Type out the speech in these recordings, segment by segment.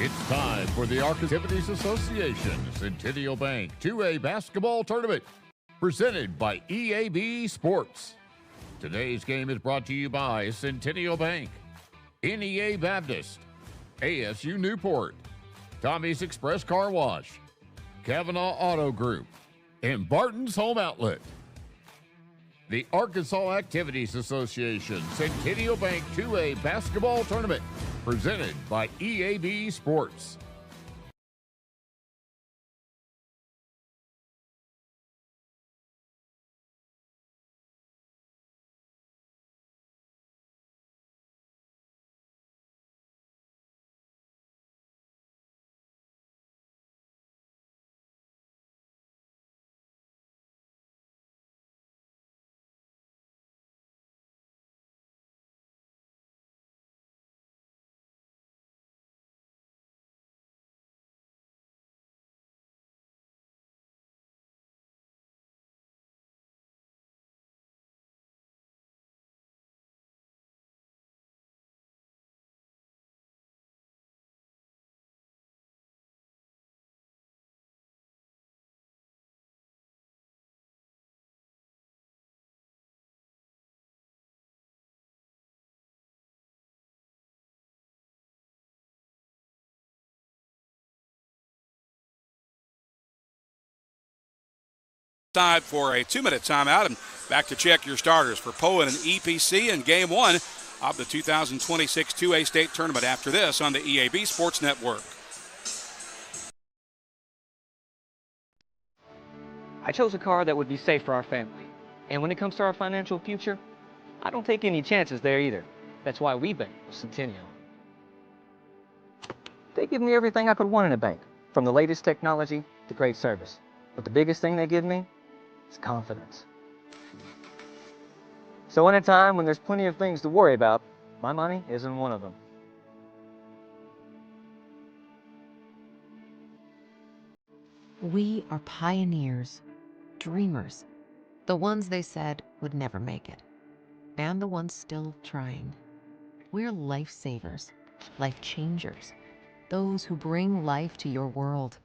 It's time for the Arc Activities Association Centennial Bank 2A Basketball Tournament, presented by EAB Sports. Today's game is brought to you by Centennial Bank, NEA Baptist, ASU Newport, Tommy's Express Car Wash, Kavanaugh Auto Group, and Barton's Home Outlet. The Arkansas Activities Association Centennial Bank 2A Basketball Tournament, presented by EAB Sports. Time for a 2-minute timeout, and back to check your starters for Poyen and EPC in Game 1 of the 2026 2A State Tournament after this on the EAB Sports Network. I chose a car that would be safe for our family. And when it comes to our financial future, I don't take any chances there either. That's why we bank with Centennial. They give me everything I could want in a bank, from the latest technology to great service. But the biggest thing they give me is confidence. So in a time when there's plenty of things to worry about, my money isn't one of them. We are pioneers, dreamers, the ones they said would never make it, and the ones still trying. We're lifesavers, life changers, those who bring life to your world.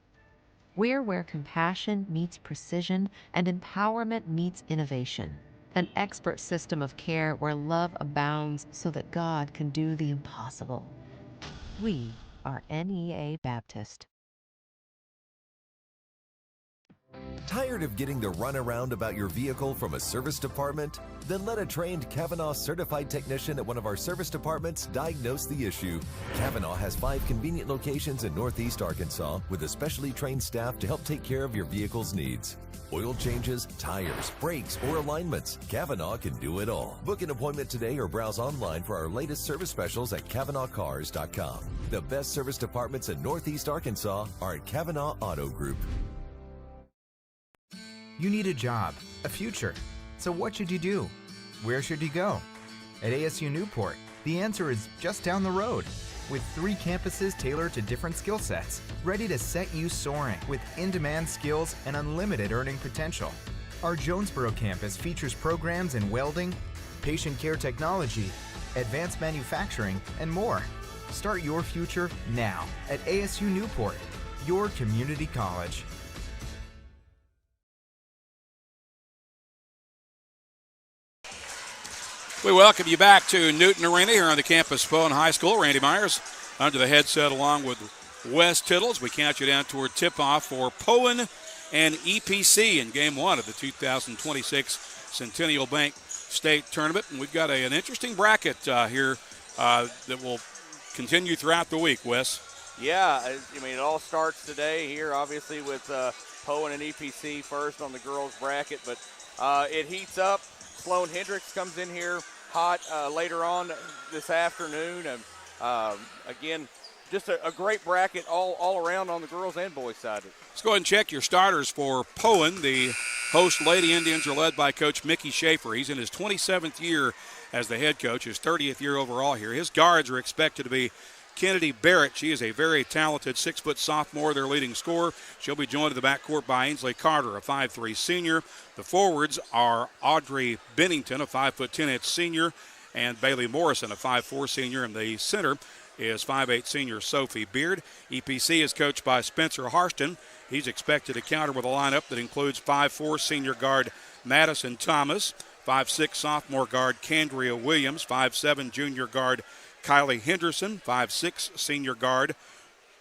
We're where compassion meets precision and empowerment meets innovation. An expert system of care where love abounds so that God can do the impossible. We are NEA Baptist. Tired of getting the runaround about your vehicle from a service department? Then let a trained Kavanaugh certified technician at one of our service departments diagnose the issue. Kavanaugh has 5 convenient locations in Northeast Arkansas with a specially trained staff to help take care of your vehicle's needs. Oil changes, tires, brakes, or alignments. Kavanaugh can do it all. Book an appointment today or browse online for our latest service specials at KavanaughCars.com. The best service departments in Northeast Arkansas are at Kavanaugh Auto Group. You need a job, a future. So what should you do? Where should you go? At ASU Newport, the answer is just down the road. With 3 campuses tailored to different skill sets, ready to set you soaring with in-demand skills and unlimited earning potential. Our Jonesboro campus features programs in welding, patient care technology, advanced manufacturing, and more. Start your future now at ASU Newport, your community college. We welcome you back to Newton Arena here on the campus of Poyen High School. Randy Myers under the headset along with Wes Tittles. We count you down toward tip-off for Poyen and EPC in Game 1 of the 2026 Centennial Bank State Tournament. And we've got an interesting bracket here that will continue throughout the week, Wes. Yeah, I mean, it all starts today here, obviously, with Poyen and EPC first on the girls' bracket. But it heats up. Sloan Hendricks comes in here hot later on this afternoon. And again, just a great bracket all around on the girls and boys side. Let's go ahead and check your starters for Poyen. The host Lady Indians are led by Coach Mickey Schaefer. He's in his 27th year as the head coach, his 30th year overall here. His guards are expected to be Kennedy Barrett. She is a very talented 6-foot sophomore, their leading scorer. She'll be joined in the backcourt by Ainsley Carter, a 5'3" senior. The forwards are Audrey Bennington, a 5'10" senior, and Bailey Morrison, a 5'4" senior. In the center, is 5'8" senior Sophie Beard. EPC is coached by Spencer Harston. He's expected to counter with a lineup that includes 5'4" senior guard Madison Thomas, 5'6" sophomore guard Candria Williams, 5'7" junior guard Kylie Henderson, 5'6" senior guard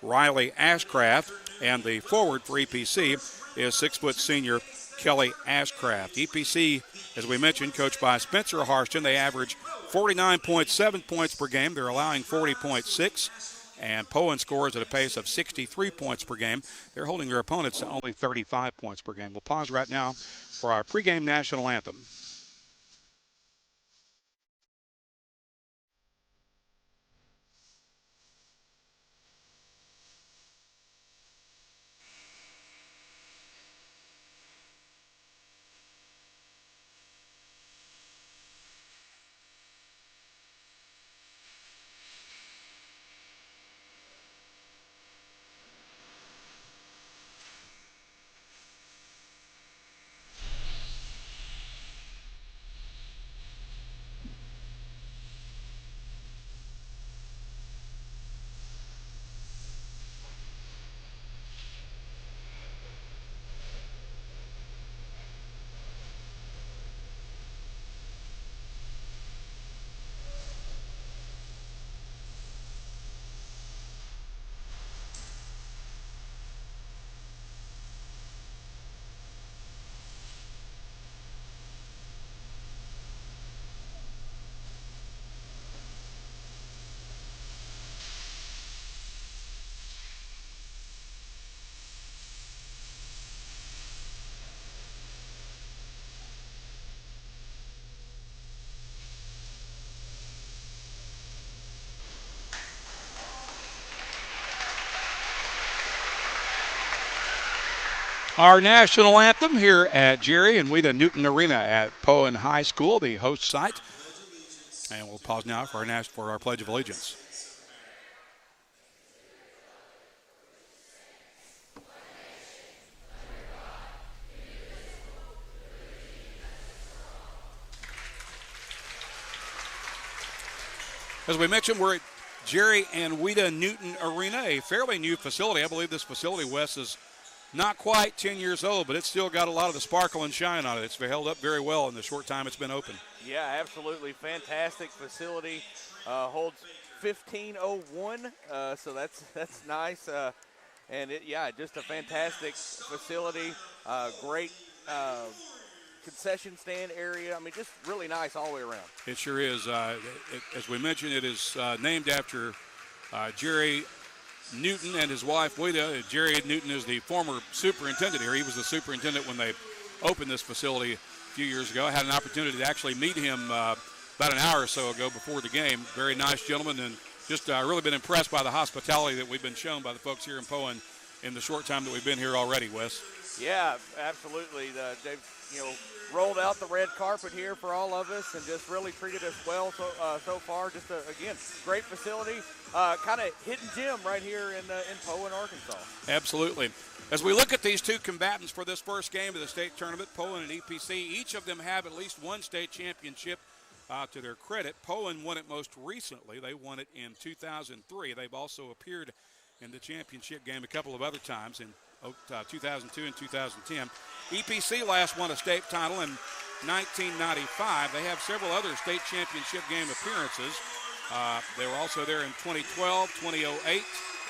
Riley Ashcraft, and the forward for EPC is 6' senior Kelly Ashcraft. EPC, as we mentioned, coached by Spencer Harston. They average 49.7 points per game. They're allowing 40.6. And Poyen scores at a pace of 63 points per game. They're holding their opponents to only 35 points per game. We'll pause right now for our pregame national anthem. Our national anthem here at Jerry and Wheaton Newton Arena at Poyen High School, the host site. And we'll pause now for our Pledge of Allegiance. As we mentioned, we're at Jerry and Wheaton Newton Arena, a fairly new facility. I believe this facility, Wes, is not quite 10 years old, but it's still got a lot of the sparkle and shine on it. It's held up very well in the short time it's been open. Yeah, absolutely. Fantastic facility. Holds 1501, so that's nice. And just a fantastic facility. Great concession stand area. I mean, just really nice all the way around. It sure is. As we mentioned, it is named after Jerry Newton and his wife, Wheaton. Jerry Newton is the former superintendent here. He was the superintendent when they opened this facility a few years ago. I had an opportunity to actually meet him about an hour or so ago before the game. Very nice gentleman, and just really been impressed by the hospitality that we've been shown by the folks here in Poyen in the short time that we've been here already, Wes. Yeah, absolutely. They've rolled out the red carpet here for all of us and just really treated us well so far. Just again, great facility, kind of hidden gem right here in Poyen, Arkansas. Absolutely. As we look at these two combatants for this first game of the state tournament, Poyen and EPC, each of them have at least one state championship to their credit. Poyen won it most recently. They won it in 2003. They've also appeared in the championship game a couple of other times in 2002 and 2010. EPC last won a state title in 1995. They have several other state championship game appearances. They were also there in 2012, 2008,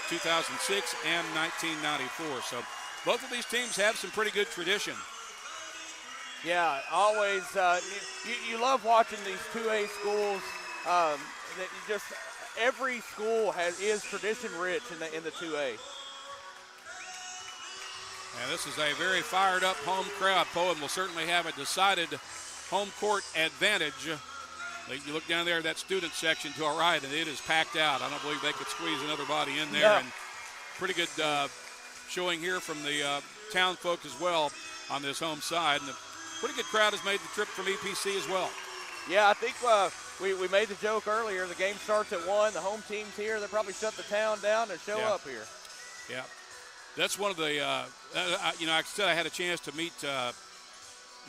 2006, and 1994. So both of these teams have some pretty good tradition. Yeah, always. You love watching these 2A schools. Every school is tradition rich in the 2A. And this is a very fired up home crowd. Poyen will certainly have a decided home court advantage. You look down there at that student section to our right, and it is packed out. I don't believe they could squeeze another body in there. No. And pretty good showing here from the town folk as well on this home side. And a pretty good crowd has made the trip from EPC as well. Yeah, I think we made the joke earlier. The game starts at 1. The home team's here. They'll probably shut the town down and show up here. Yeah. That's one of the, I said I had a chance to meet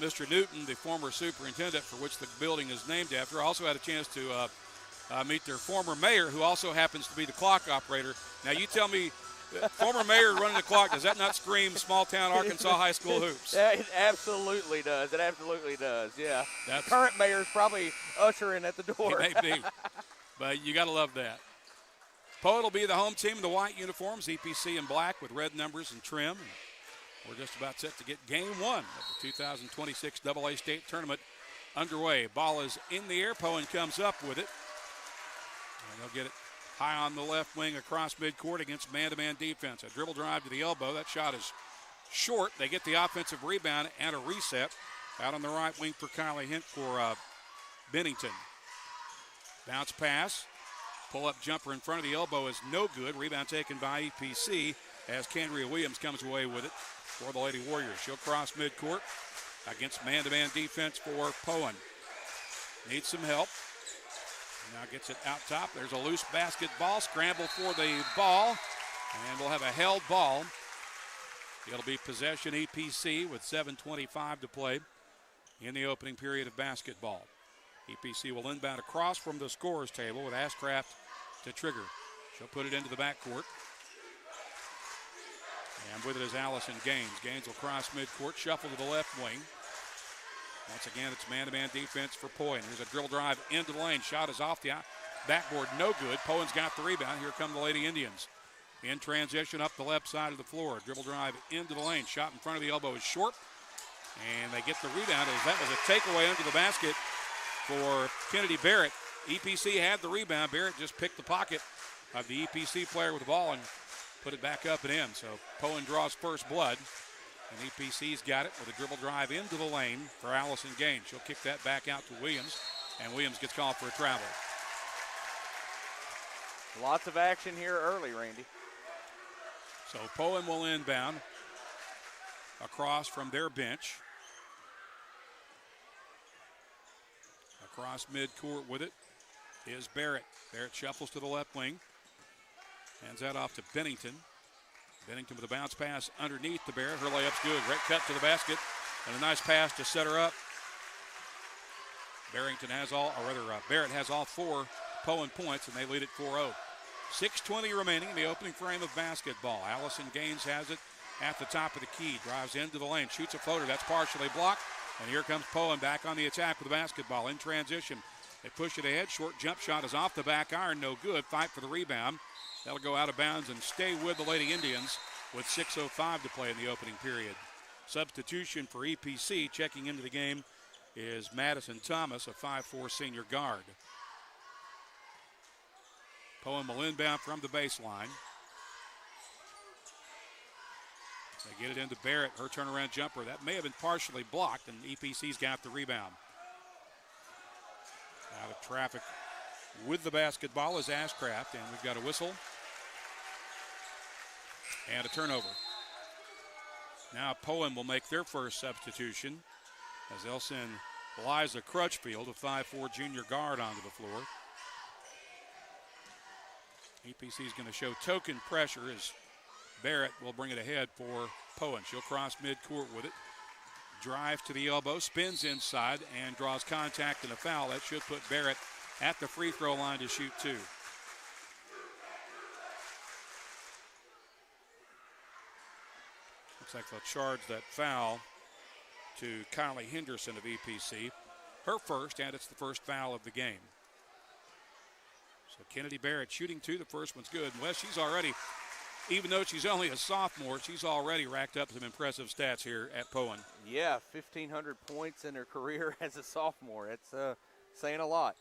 Mr. Newton, the former superintendent for which the building is named after. I also had a chance to meet their former mayor, who also happens to be the clock operator. Now, you tell me, former mayor running the clock, does that not scream small-town Arkansas high school hoops? Yeah, it absolutely does. It absolutely does, yeah. That's, the current mayor's probably ushering at the door. He may be, but you got to love that. Poyen will be the home team in the white uniforms, EPC in black with red numbers and trim. And we're just about set to get game one of the 2026 AA State Tournament underway. Ball is in the air. Poyen comes up with it. And they'll get it high on the left wing across midcourt against man-to-man defense. A dribble drive to the elbow. That shot is short. They get the offensive rebound and a reset. Out on the right wing for Bennington. Bounce pass. Pull-up jumper in front of the elbow is no good. Rebound taken by EPC as Kendria Williams comes away with it for the Lady Warriors. She'll cross midcourt against man-to-man defense for Poyen. Needs some help. Now gets it out top. There's a loose basketball. Scramble for the ball. And we'll have a held ball. It'll be possession EPC with 7:25 to play in the opening period of basketball. EPC will inbound across from the scorer's table with Ashcraft to trigger. She'll put it into the backcourt. And with it is Allison Gaines. Gaines will cross midcourt, shuffle to the left wing. Once again, it's man-to-man defense for Poyen. Here's a drill drive into the lane. Shot is off the backboard, no good. Poyen's got the rebound. Here come the Lady Indians. In transition up the left side of the floor. Dribble drive into the lane. Shot in front of the elbow is short. And they get the rebound as that was a takeaway under the basket for Kennedy Barrett. EPC had the rebound. Barrett just picked the pocket of the EPC player with the ball and put it back up and in. So Poyen draws first blood. And EPC's got it with a dribble drive into the lane for Allison Gaines. She'll kick that back out to Williams, and Williams gets called for a travel. Lots of action here early, Randy. So Poyen will inbound across from their bench. Across midcourt with it is Barrett. Barrett shuffles to the left wing. Hands that off to Bennington. Bennington with a bounce pass underneath to Barrett. Her layup's good. Right cut to the basket. And a nice pass to set her up. Barrett has all 4 Poyen points, and they lead at 4-0. 6:20 remaining in the opening frame of basketball. Allison Gaines has it at the top of the key. Drives into the lane. Shoots a floater. That's partially blocked. And here comes Poyen back on the attack with the basketball in transition. They push it ahead. Short jump shot is off the back iron. No good. Fight for the rebound. That'll go out of bounds and stay with the Lady Indians with 6:05 to play in the opening period. Substitution for EPC checking into the game is Madison Thomas, a 5'4" senior guard. Poyen will inbound from the baseline. They get it into Barrett, her turnaround jumper. That may have been partially blocked, and EPC's got the rebound. Out of traffic with the basketball is Ashcraft, and we've got a whistle and a turnover. Now Poyen will make their first substitution as they'll send Liza Crutchfield, a 5'4" junior guard, onto the floor. EPC is going to show token pressure as Barrett will bring it ahead for Poyen. She'll cross midcourt with it. Drives to the elbow, spins inside, and draws contact and a foul. That should put Barrett at the free throw line to shoot 2. Looks like they'll charge that foul to Kylie Henderson of EPC. Her first, and it's the first foul of the game. So Kennedy Barrett shooting 2. The first one's good. Wes, she's already, even though she's only a sophomore, she's already racked up some impressive stats here at Poyen. Yeah, 1,500 points in her career as a sophomore. It's saying a lot.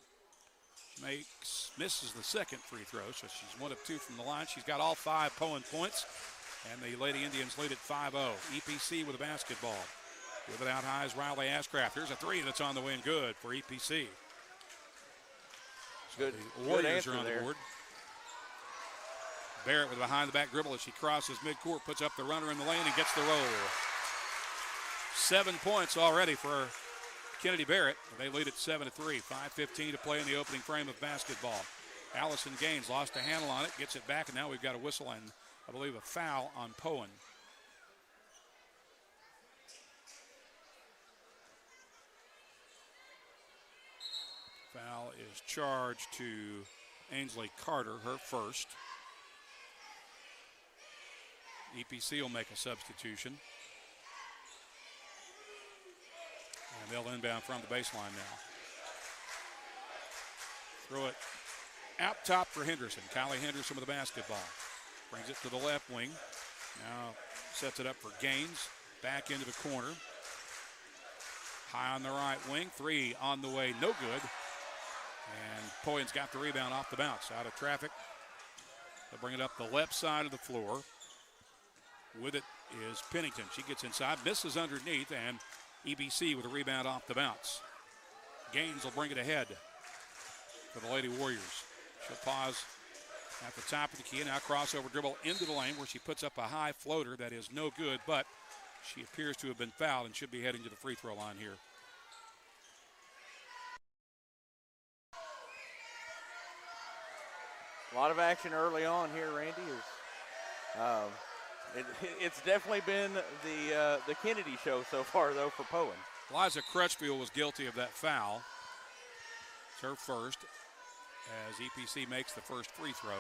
Misses the second free throw, so she's 1 of 2 from the line. She's got all 5 Poyen points, and the Lady Indians lead at 5-0. EPC with a basketball. With it out high is Riley Ashcraft. Here's a 3 that's on the way and good for EPC. Good. The Warriors good are on there. the board. Barrett with a behind-the-back dribble as she crosses midcourt, puts up the runner in the lane and gets the roll. 7 points already for Kennedy Barrett. They lead at 7-3. 5:15 to play in the opening frame of basketball. Allison Gaines lost a handle on it, gets it back, and now we've got a whistle and I believe a foul on Poyen. Foul is charged to Ainsley Carter, her first. EPC will make a substitution. And they'll inbound from the baseline now. Throw it out top for Henderson. Kylie Henderson with the basketball. Brings it to the left wing. Now sets it up for Gaines. Back into the corner. High on the right wing. Three on the way. No good. And Poyen's got the rebound off the bounce. Out of traffic. They'll bring it up the left side of the floor. With it is Pennington. She gets inside. Misses underneath. And EPC with a rebound off the bounce. Gaines will bring it ahead for the Lady Warriors. She'll pause at the top of the key. Now crossover dribble into the lane where she puts up a high floater that is no good, but she appears to have been fouled and should be heading to the free throw line here. A lot of action early on here, Randy. It's definitely been the Kennedy show so far, though, for Poyen. Liza Crutchfield was guilty of that foul. It's her first as EPC makes the first free throw.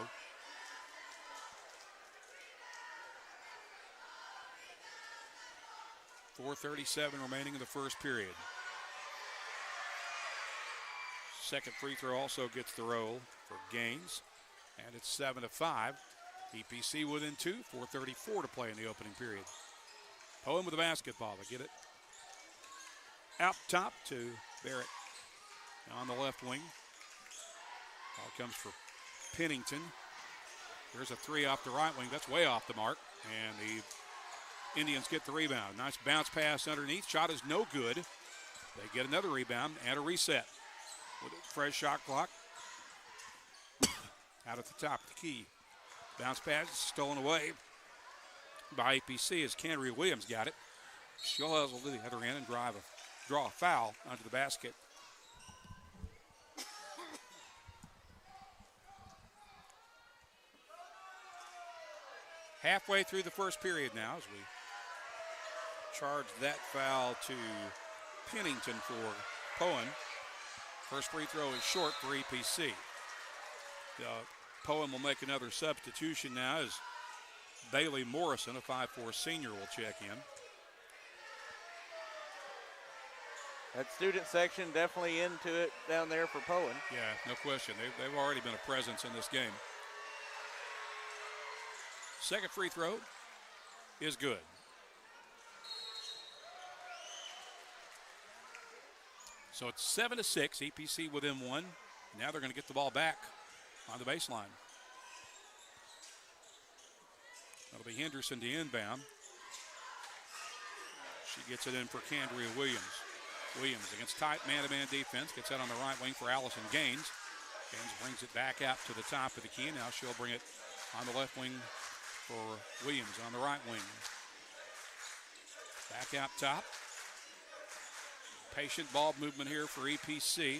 .437 remaining in the first period. Second free throw also gets the roll for Gaines. And it's 7-5. EPC within 2, .434 to play in the opening period. Poyen with the basketball. They get it out top to Barrett on the left wing. Ball comes for Pennington. There's a three off the right wing. That's way off the mark. And the Indians get the rebound. Nice bounce pass underneath. Shot is no good. They get another rebound and a reset. With a fresh shot clock. Out at the top of the key. Bounce pass stolen away by EPC as Kendria Williams got it. She'll hustle to the other end and draw a foul onto the basket. Halfway through the first period now as we charge that foul to Pennington for Poyen. First free throw is short for EPC. Poyen will make another substitution now as Bailey Morrison, a 5'4 senior, will check in. That student section definitely into it down there for Poyen. Yeah, no question. They've already been a presence in this game. Second free throw is good. So it's 7-6, EPC within one. Now they're going to get the ball back on the baseline. That'll be Henderson to inbound. She gets it in for Kendria Williams. Williams against tight man-to-man defense. Gets out on the right wing for Allison Gaines. Gaines brings it back out to the top of the key. Now she'll bring it on the left wing for Williams on the right wing. Back out top. Patient ball movement here for EPC.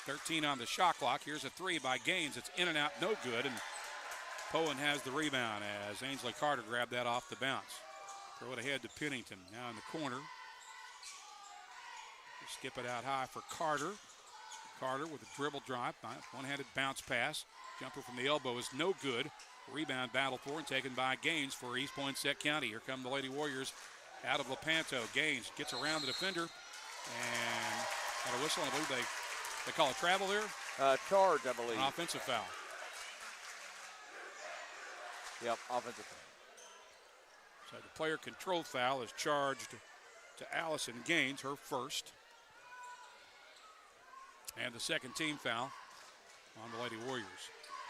13 on the shot clock. Here's a three by Gaines. It's in and out, no good. And Poyen has the rebound as Ainsley Carter grabbed that off the bounce. Throw it ahead to Pennington. Now in the corner. Skip it out high for Carter. Carter with a dribble drive. One-handed bounce pass. Jumper from the elbow is no good. Rebound battle for and taken by Gaines for East Poinsett County. Here come the Lady Warriors out of Lepanto. Gaines gets around the defender and got a whistle. I believe they call a travel there. Charge, I believe. An offensive foul. Yep, offensive foul. So the player control foul is charged to Allison Gaines, her first. And the second team foul on the Lady Warriors.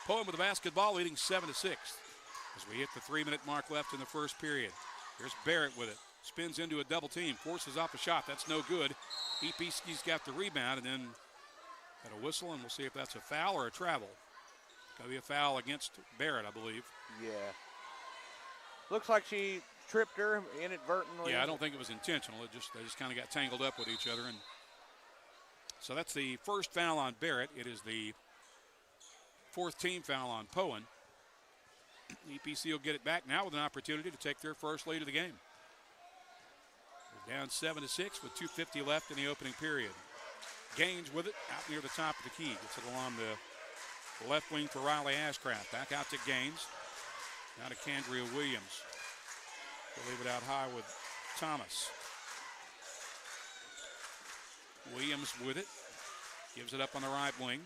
Poyen with the basketball, leading 7-6 as we hit the 3-minute mark left in the first period. Here's Barrett with it. Spins into a double team, forces off a shot. That's no good. EPC's got the rebound and then got a whistle, and we'll see if that's a foul or a travel. Going to be a foul against Barrett, I believe. Yeah. Looks like she tripped her inadvertently. Yeah, I don't think it was intentional. They just kind of got tangled up with each other. And so that's the first foul on Barrett. It is the fourth team foul on Poyen. EPC will get it back now with an opportunity to take their first lead of the game. They're down 7-6 with 2:50 left in the opening period. Gaines with it out near the top of the key. Gets it along the left wing for Riley Ashcraft. Back out to Gaines. Now to Candria Williams. They'll leave it out high with Thomas. Williams with it. Gives it up on the right wing.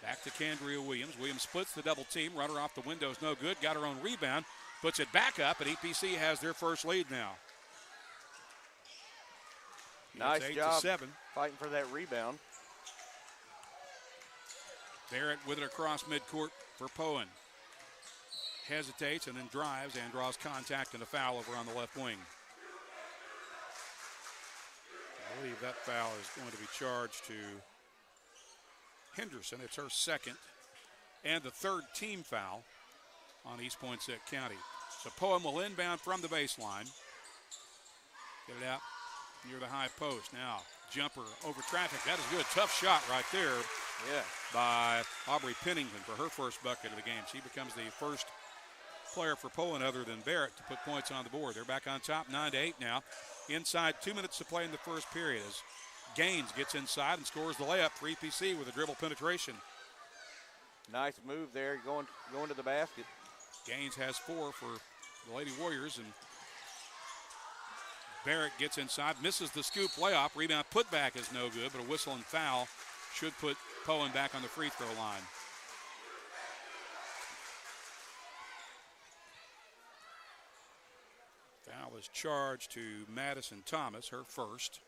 Back to Candria Williams. Williams splits the double team. Runner off the window is no good. Got her own rebound. Puts it back up, and EPC has their first lead now. Nice job 8-7. Fighting for that rebound. Barrett with it across midcourt for Poyen. Hesitates and then drives and draws contact and a foul over on the left wing. I believe that foul is going to be charged to Henderson. It's her second and the third team foul on East Poinsett County. So Poyen will inbound from the baseline. Get it out near the high post. Now, jumper over traffic. That is good. Tough shot right there by Aubrey Pennington for her first bucket of the game. She becomes the first player for Poyen other than Barrett to put points on the board. They're back on top, 9-8 now. Inside 2 minutes to play in the first period as Gaines gets inside and scores the layup for EPC with a dribble penetration. Nice move there, going to the basket. Gaines has 4 for the Lady Warriors, and Barrett gets inside, misses the scoop layup. Rebound putback is no good, but a whistle and foul should put Poyen back on the free throw line. Foul is charged to Madison Thomas, her first.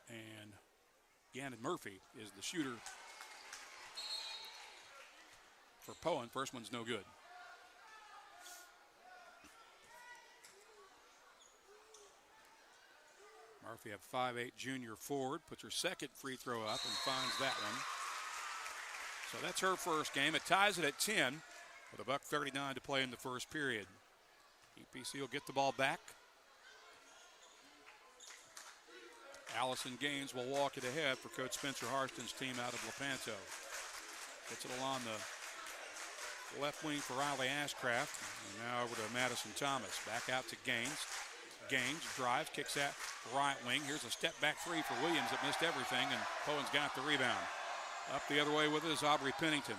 And Gannon Murphy is the shooter for Poyen. First one's no good. Murphy, a 5'8" junior forward, puts her second free throw up and finds that one. So that's her first game. It ties it at 10 with $1:39 to play in the first period. EPC will get the ball back. Allison Gaines will walk it ahead for Coach Spencer Harston's team out of Lepanto. Gets it along the left wing for Riley Ashcraft. And now over to Madison Thomas. Back out to Gaines. Gaines drives, kicks that right wing. Here's a step back three for Williams that missed everything, and Poyen's got the rebound. Up the other way with it is Aubrey Pennington.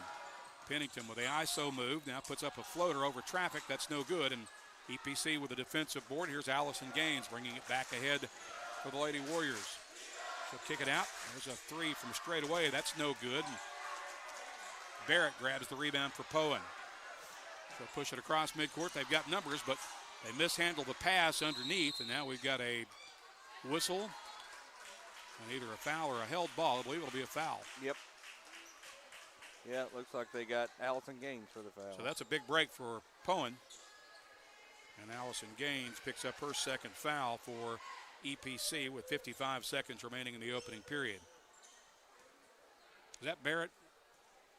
Pennington with the ISO move, now puts up a floater over traffic. That's no good, and EPC with a defensive board. Here's Allison Gaines bringing it back ahead for the Lady Warriors. She'll kick it out. There's a three from straight away. That's no good. And Barrett grabs the rebound for Poyen. She'll push it across midcourt. They've got numbers, but they mishandle the pass underneath, and now we've got a whistle and either a foul or a held ball. I believe it'll be a foul. Yep. Yeah, it looks like they got Allison Gaines for the foul. So that's a big break for Poyen. And Allison Gaines picks up her second foul for EPC with 55 seconds remaining in the opening period. Is that Barrett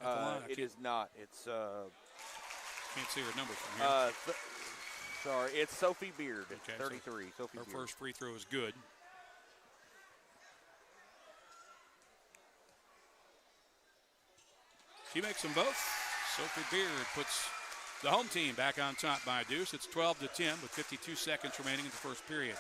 at the line? It is not. It's can't see her number from here. Sorry, it's Sophie Beard, okay, 33. So Sophie her Beard. first free throw is good. She makes them both. Sophie Beard puts the home team back on top by a deuce. It's 12-10 with 52 seconds remaining in the first period.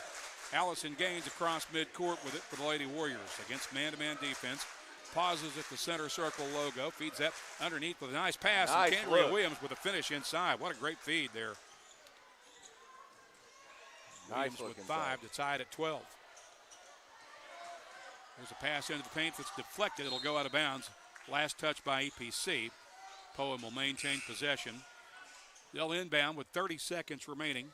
Allison Gaines across midcourt with it for the Lady Warriors against man-to-man defense. Pauses at the center circle logo. Feeds that underneath with a nice pass. Nice and Candria Williams with a finish inside. What a great feed there. Williams with 5 to tie it at 12. There's a pass into the paint that's deflected. It'll go out of bounds. Last touch by EPC. Poyen will maintain possession. They'll inbound with 30 seconds remaining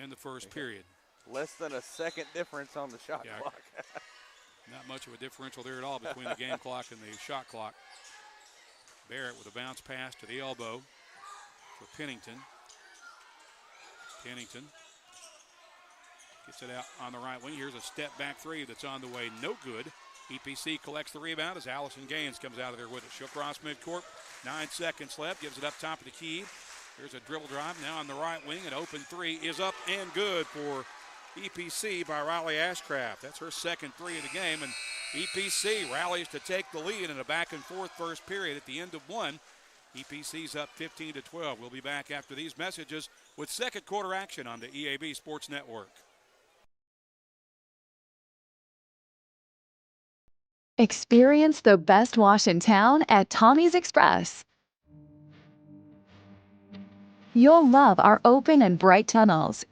in the first period. Less than a second difference on the shot clock. Not much of a differential there at all between the game clock and the shot clock. Barrett with a bounce pass to the elbow for Pennington. Pennington gets it out on the right wing. Here's a step back three that's on the way. No good. EPC collects the rebound as Allison Gaines comes out of there with it. She'll cross midcourt. 9 seconds left. Gives it up top of the key. Here's a dribble drive now on the right wing. An open three is up and good for EPC by Riley Ashcraft. That's her second three of the game, and EPC rallies to take the lead in a back and forth first period. At the end of one, EPC's up 15-12. We'll be back after these messages with second quarter action on the EAB Sports Network. Experience the best wash in town at Tommy's Express. You'll love our open and bright tunnels,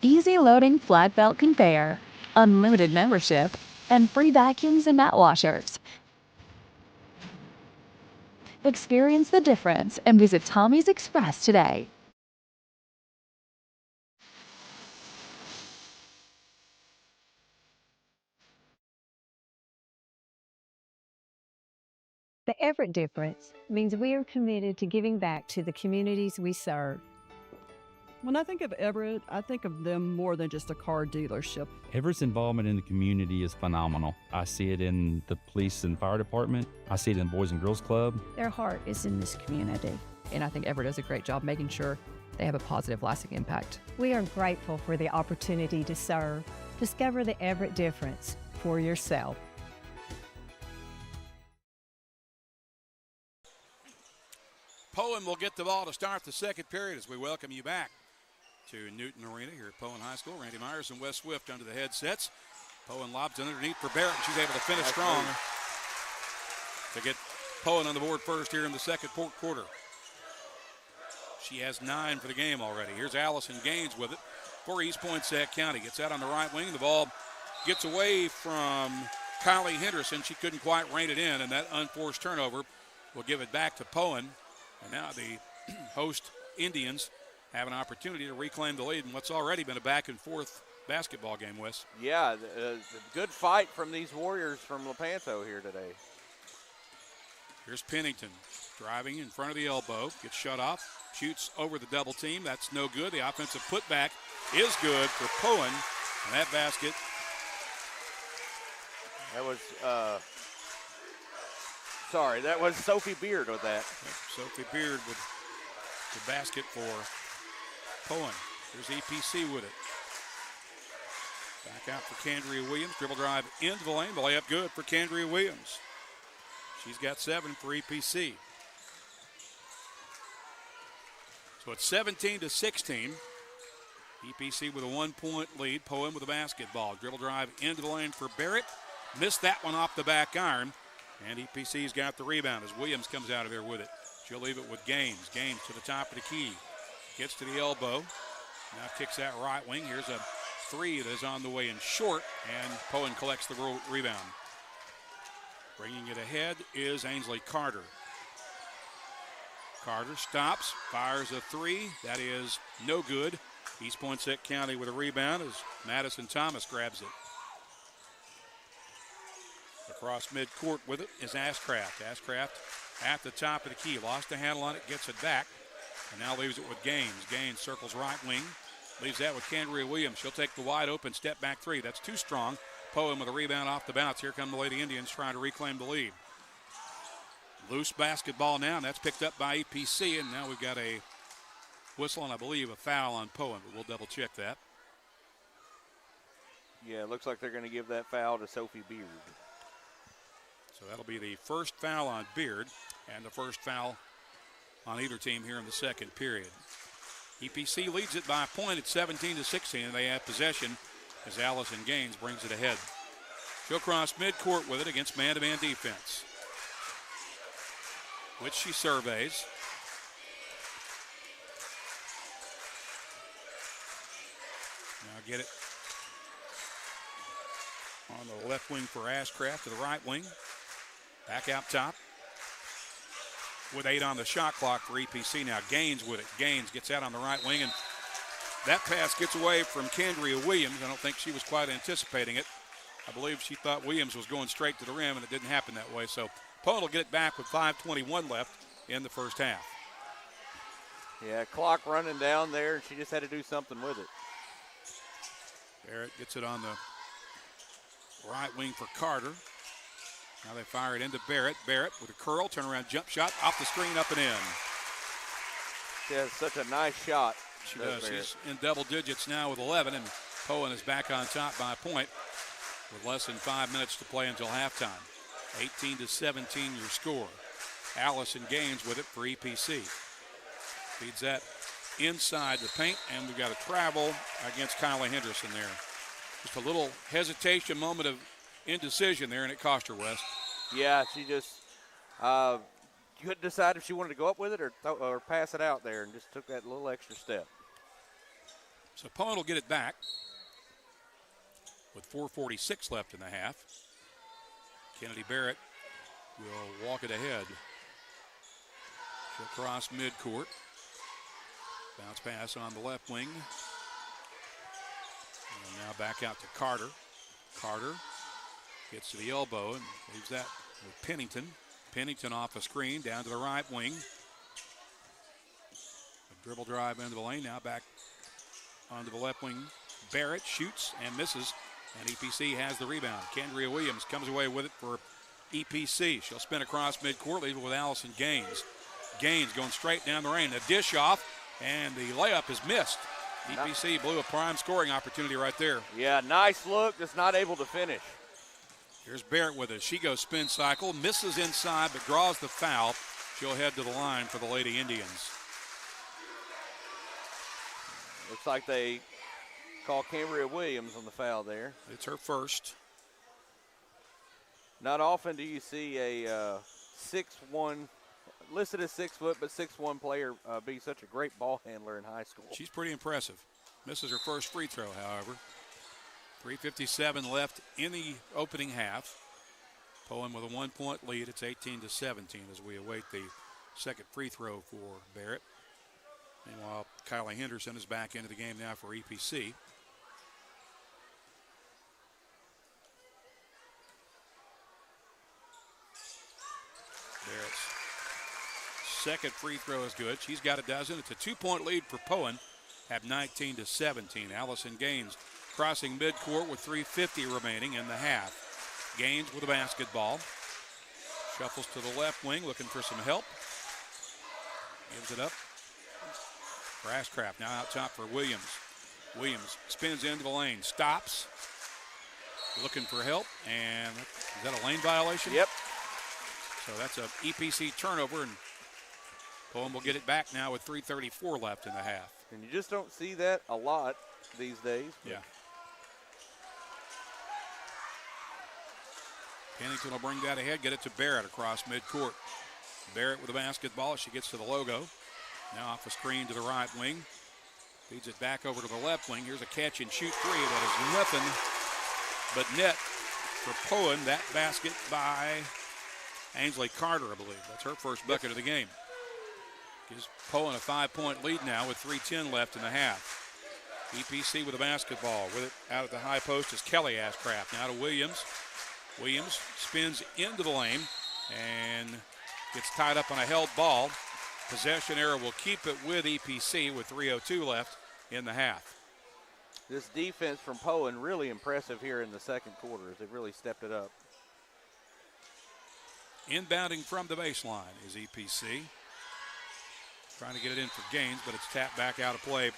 easy loading flat belt conveyor, unlimited membership, and free vacuums and mat washers. Experience the difference and visit Tommy's Express today. The Everett difference means we are committed to giving back to the communities we serve. When I think of Everett, I think of them more than just a car dealership. Everett's involvement in the community is phenomenal. I see it in the police and fire department. I see it in Boys and Girls Club. Their heart is in this community. And I think Everett does a great job making sure they have a positive, lasting impact. We are grateful for the opportunity to serve. Discover the Everett difference for yourself. Poyen will get the ball to start the second period as we welcome you back to Newton Arena here at Poyen High School. Randy Myers and Wes Swift under the headsets. Poyen lobs underneath for Barrett, and she's able to finish strong to get Poyen on the board first here in the second quarter. She has 9 for the game already. Here's Allison Gaines with it for East Poinsett County. Gets out on the right wing. The ball gets away from Kylie Henderson. She couldn't quite rein it in, and that unforced turnover will give it back to Poyen. And now the host Indians have an opportunity to reclaim the lead in what's already been a back-and-forth basketball game, Wes. Yeah, good fight from these Warriors from Lepanto here today. Here's Pennington driving in front of the elbow, gets shut off, shoots over the double team. That's no good. The offensive putback is good for Poyen, and that basket. That was that was Sophie Beard with that. Yep, Sophie Beard with the basket for Poyen. There's EPC with it. Back out for Candria Williams. Dribble drive into the lane. The layup good for Candria Williams. She's got 7 for EPC. So it's 17-16. EPC with a 1-point lead. Poyen with a basketball. Dribble drive into the lane for Barrett. Missed that one off the back iron. And EPC's got the rebound as Williams comes out of there with it. She'll leave it with Gaines. Gaines to the top of the key. Gets to the elbow. Now kicks that right wing. Here's a 3 that is on the way in short. And Poyen collects the rebound. Bringing it ahead is Ainsley Carter. Carter stops, fires a 3. That is no good. East Poinsett County with a rebound as Madison Thomas grabs it. Across midcourt with it is Ashcraft. Ashcraft at the top of the key. Lost the handle on it, gets it back, and now leaves it with Gaines. Gaines circles right wing. Leaves that with Candria Williams. She'll take the wide open step back 3. That's too strong. Poyen with a rebound off the bounce. Here come the Lady Indians trying to reclaim the lead. Loose basketball now, and that's picked up by EPC, and now we've got a whistle and I believe a foul on Poyen, but we'll double check that. Yeah, it looks like they're going to give that foul to Sophie Beard. So that'll be the first foul on Beard and the first foul on either team here in the second period. EPC leads it by a point at 17-16, and they have possession as Allison Gaines brings it ahead. She'll cross midcourt with it against man-to-man defense, which she surveys. Now get it on the left wing for Ashcraft to the right wing. Back out top with 8 on the shot clock for EPC. Now Gaines with it. Gaines gets out on the right wing, and that pass gets away from Candria Williams. I don't think she was quite anticipating it. I believe she thought Williams was going straight to the rim, and it didn't happen that way. So Poyen will get it back with 5:21 left in the first half. Yeah, clock running down there, and she just had to do something with it. Barrett gets it on the right wing for Carter. Now they fire it into Barrett. Barrett with a curl, turnaround jump shot, off the screen, up and in. She has such a nice shot. She does. She's in double digits now with 11, and Poyen is back on top by a point with less than 5 minutes to play until halftime. 18-17 your score. Allison Gaines with it for EPC. Feeds that inside the paint, and we've got a travel against Kylie Henderson there. Just a little hesitation, moment of indecision there, and it cost her, West. Yeah, she just couldn't decide if she wanted to go up with it or pass it out there, and just took that little extra step. So Poyen will get it back with 4:46 left in the half. Kennedy Barrett will walk it ahead. She'll cross midcourt. Bounce pass on the left wing. And now back out to Carter. Carter gets to the elbow and leaves that with Pennington. Pennington off a screen down to the right wing. A dribble drive into the lane. Now back onto the left wing. Barrett shoots and misses. And EPC has the rebound. Kendria Williams comes away with it for EPC. She'll spin across midcourt, leave it with Allison Gaines. Gaines going straight down the lane. The dish off, and the layup is missed. EPC blew a prime scoring opportunity right there. Yeah, nice look, just not able to finish. Here's Barrett with it. She goes spin cycle, misses inside, but draws the foul. She'll head to the line for the Lady Indians. Looks like they call Cambria Williams on the foul there. It's her first. Not often do you see a 6'1", listed as 6 foot, but 6'1" player be such a great ball handler in high school. She's pretty impressive. Misses her first free throw, however. 3:57 left in the opening half. Poyen with a 1-point lead. It's 18-17 as we await the second free throw for Barrett. Meanwhile, Kylie Henderson is back into the game now for EPC. Barrett's second free throw is good. She's got a dozen. It's a 2-point lead for Poyen at 19-17. Allison Gaines crossing midcourt with 3:50 remaining in the half. Gaines with a basketball. Shuffles to the left wing, looking for some help. Gives it up for Ashcraft. Now out top for Williams. Williams spins into the lane, stops. Looking for help, and is that a lane violation? Yep. So that's a EPC turnover, and Poyen will get it back now with 3:34 left in the half. And you just don't see that a lot these days. Yeah. Pennington will bring that ahead, get it to Barrett across midcourt. Barrett with the basketball as she gets to the logo. Now off a screen to the right wing. Feeds it back over to the left wing. Here's a catch and shoot three that is nothing but net for Poyen. That basket by Ainsley Carter, I believe. That's her first bucket of the game. Gives Poyen a 5-point lead now with 3:10 left in the half. EPC with the basketball. With it out at the high post is Kelly Ashcraft. Now to Williams. Williams spins into the lane and gets tied up on a held ball. Possession error will keep it with EPC with 3:02 left in the half. This defense from Poyen really impressive here in the second quarter. They've really stepped it up. Inbounding from the baseline is EPC. Trying to get it in for Gaines, but it's tapped back out of play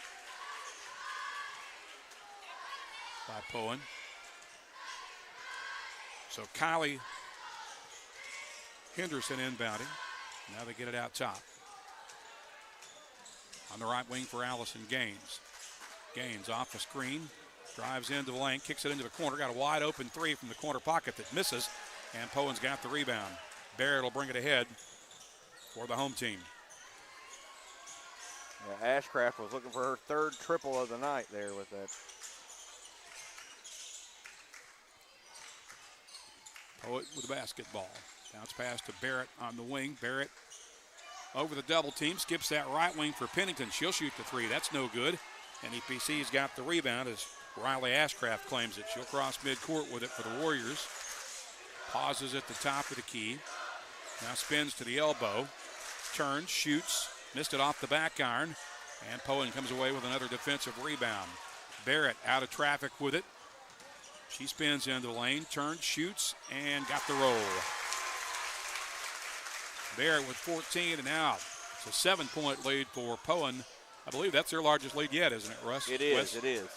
by Poyen. So Kylie Henderson inbounding. Now they get it out top. On the right wing for Allison Gaines. Gaines off the screen, drives into the lane, kicks it into the corner. Got a wide open three from the corner pocket that misses, and Poyen's got the rebound. Barrett will bring it ahead for the home team. Yeah, Ashcraft was looking for her third triple of the night there with that. Poyen with the basketball. Bounce pass to Barrett on the wing. Barrett over the double team, skips that right wing for Pennington. She'll shoot the three. That's no good. And EPC's got the rebound as Riley Ashcraft claims it. She'll cross midcourt with it for the Warriors. Pauses at the top of the key. Now spins to the elbow. Turns, shoots. Missed it off the back iron. And Poyen comes away with another defensive rebound. Barrett out of traffic with it. She spins into the lane, turns, shoots, and got the roll. Barrett with 14 and out. It's a 7-point lead for Poyen. I believe that's their largest lead yet, isn't it, Russ? It is, Wes? it is.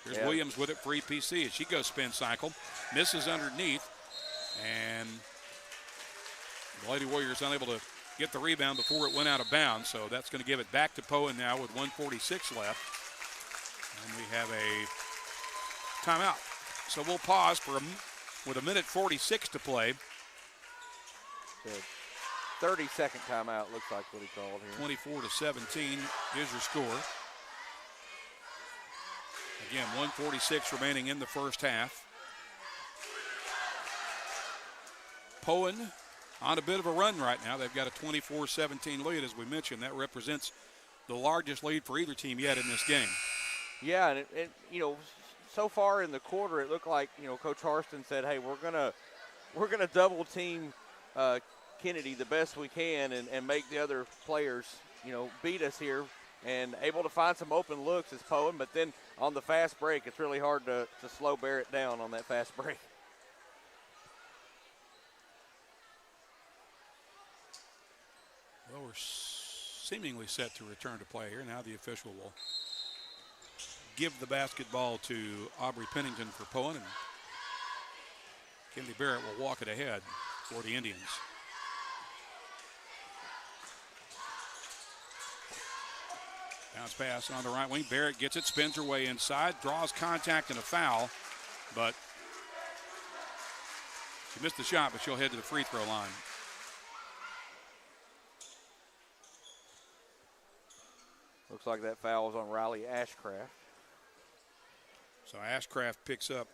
Here's Williams with it for EPC as she goes spin cycle. Misses underneath, and the Lady Warriors unable to get the rebound before it went out of bounds, so that's going to give it back to Poyen now with 1:46 left. And we have a timeout. So we'll pause for with 1:46 to play. The 30-second timeout looks like what he called here. 24-17 is your score. Again, 1:46 remaining in the first half. Poyen on a bit of a run right now. They've got a 24-17 lead, as we mentioned. That represents the largest lead for either team yet in this game. Yeah, and so far in the quarter, it looked like Coach Harston said, "Hey, we're gonna double team Kennedy the best we can and make the other players beat us here." And able to find some open looks is Poyen, but then on the fast break, it's really hard to slow Barrett down on that fast break. Well, we're seemingly set to return to play here. Now the official will give the basketball to Aubrey Pennington for Poyen, and Kennedy Barrett will walk it ahead for the Indians. Bounce pass on the right wing. Barrett gets it, spins her way inside, draws contact and a foul, but she missed the shot, but she'll head to the free throw line. Looks like that foul is on Riley Ashcraft. So Ashcraft picks up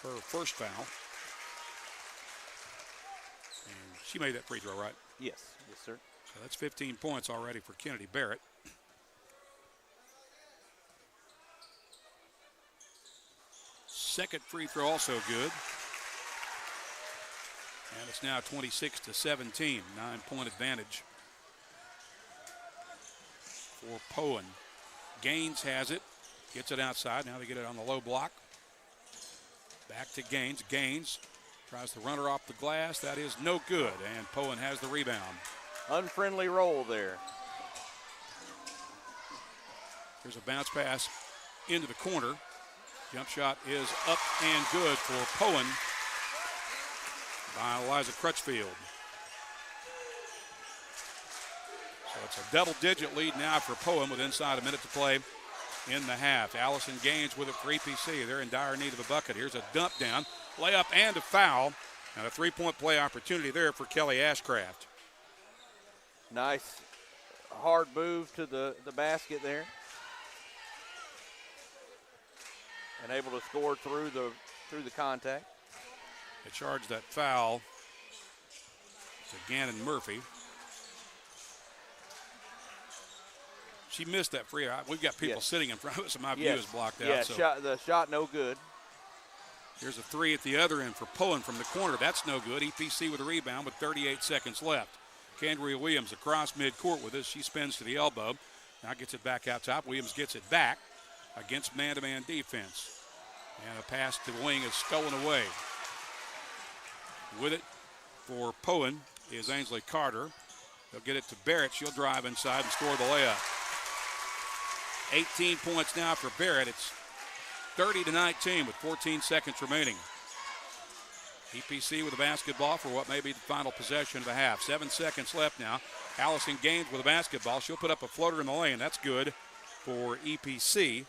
her first foul. And she made that free throw, right? Yes, sir. So that's 15 points already for Kennedy Barrett. Second free throw also good. And it's now 26-17, 9-point advantage for Poyen. Gaines has it, gets it outside. Now they get it on the low block. Back to Gaines. Gaines tries to run her off the glass. That is no good, and Poyen has the rebound. Unfriendly roll there. Here's a bounce pass into the corner. Jump shot is up and good for Poyen by Eliza Crutchfield. So it's a double-digit lead now for Poyen with inside a minute to play in the half. Allison Gaines with it for EPC. They're in dire need of a bucket. Here's a dump down, layup and a foul, and a three-point play opportunity there for Kelly Ashcraft. Nice hard move to the basket there. And able to score through the contact. They charged that foul to Gannon Murphy. She missed that free. We've got people sitting in front of us, and my view is blocked out. Yeah, so. the shot no good. Here's a three at the other end for Poyen from the corner. That's no good. EPC with a rebound with 38 seconds left. Candria Williams across midcourt with us. She spins to the elbow. Now gets it back out top. Williams gets it back against man-to-man defense. And a pass to the wing is stolen away. With it for Poyen is Ainsley Carter. They'll get it to Barrett. She'll drive inside and score the layup. 18 points now for Barrett. It's 30-19 with 14 seconds remaining. EPC with the basketball for what may be the final possession of the half. 7 seconds left now. Allison Gaines with the basketball. She'll put up a floater in the lane. That's good for EPC.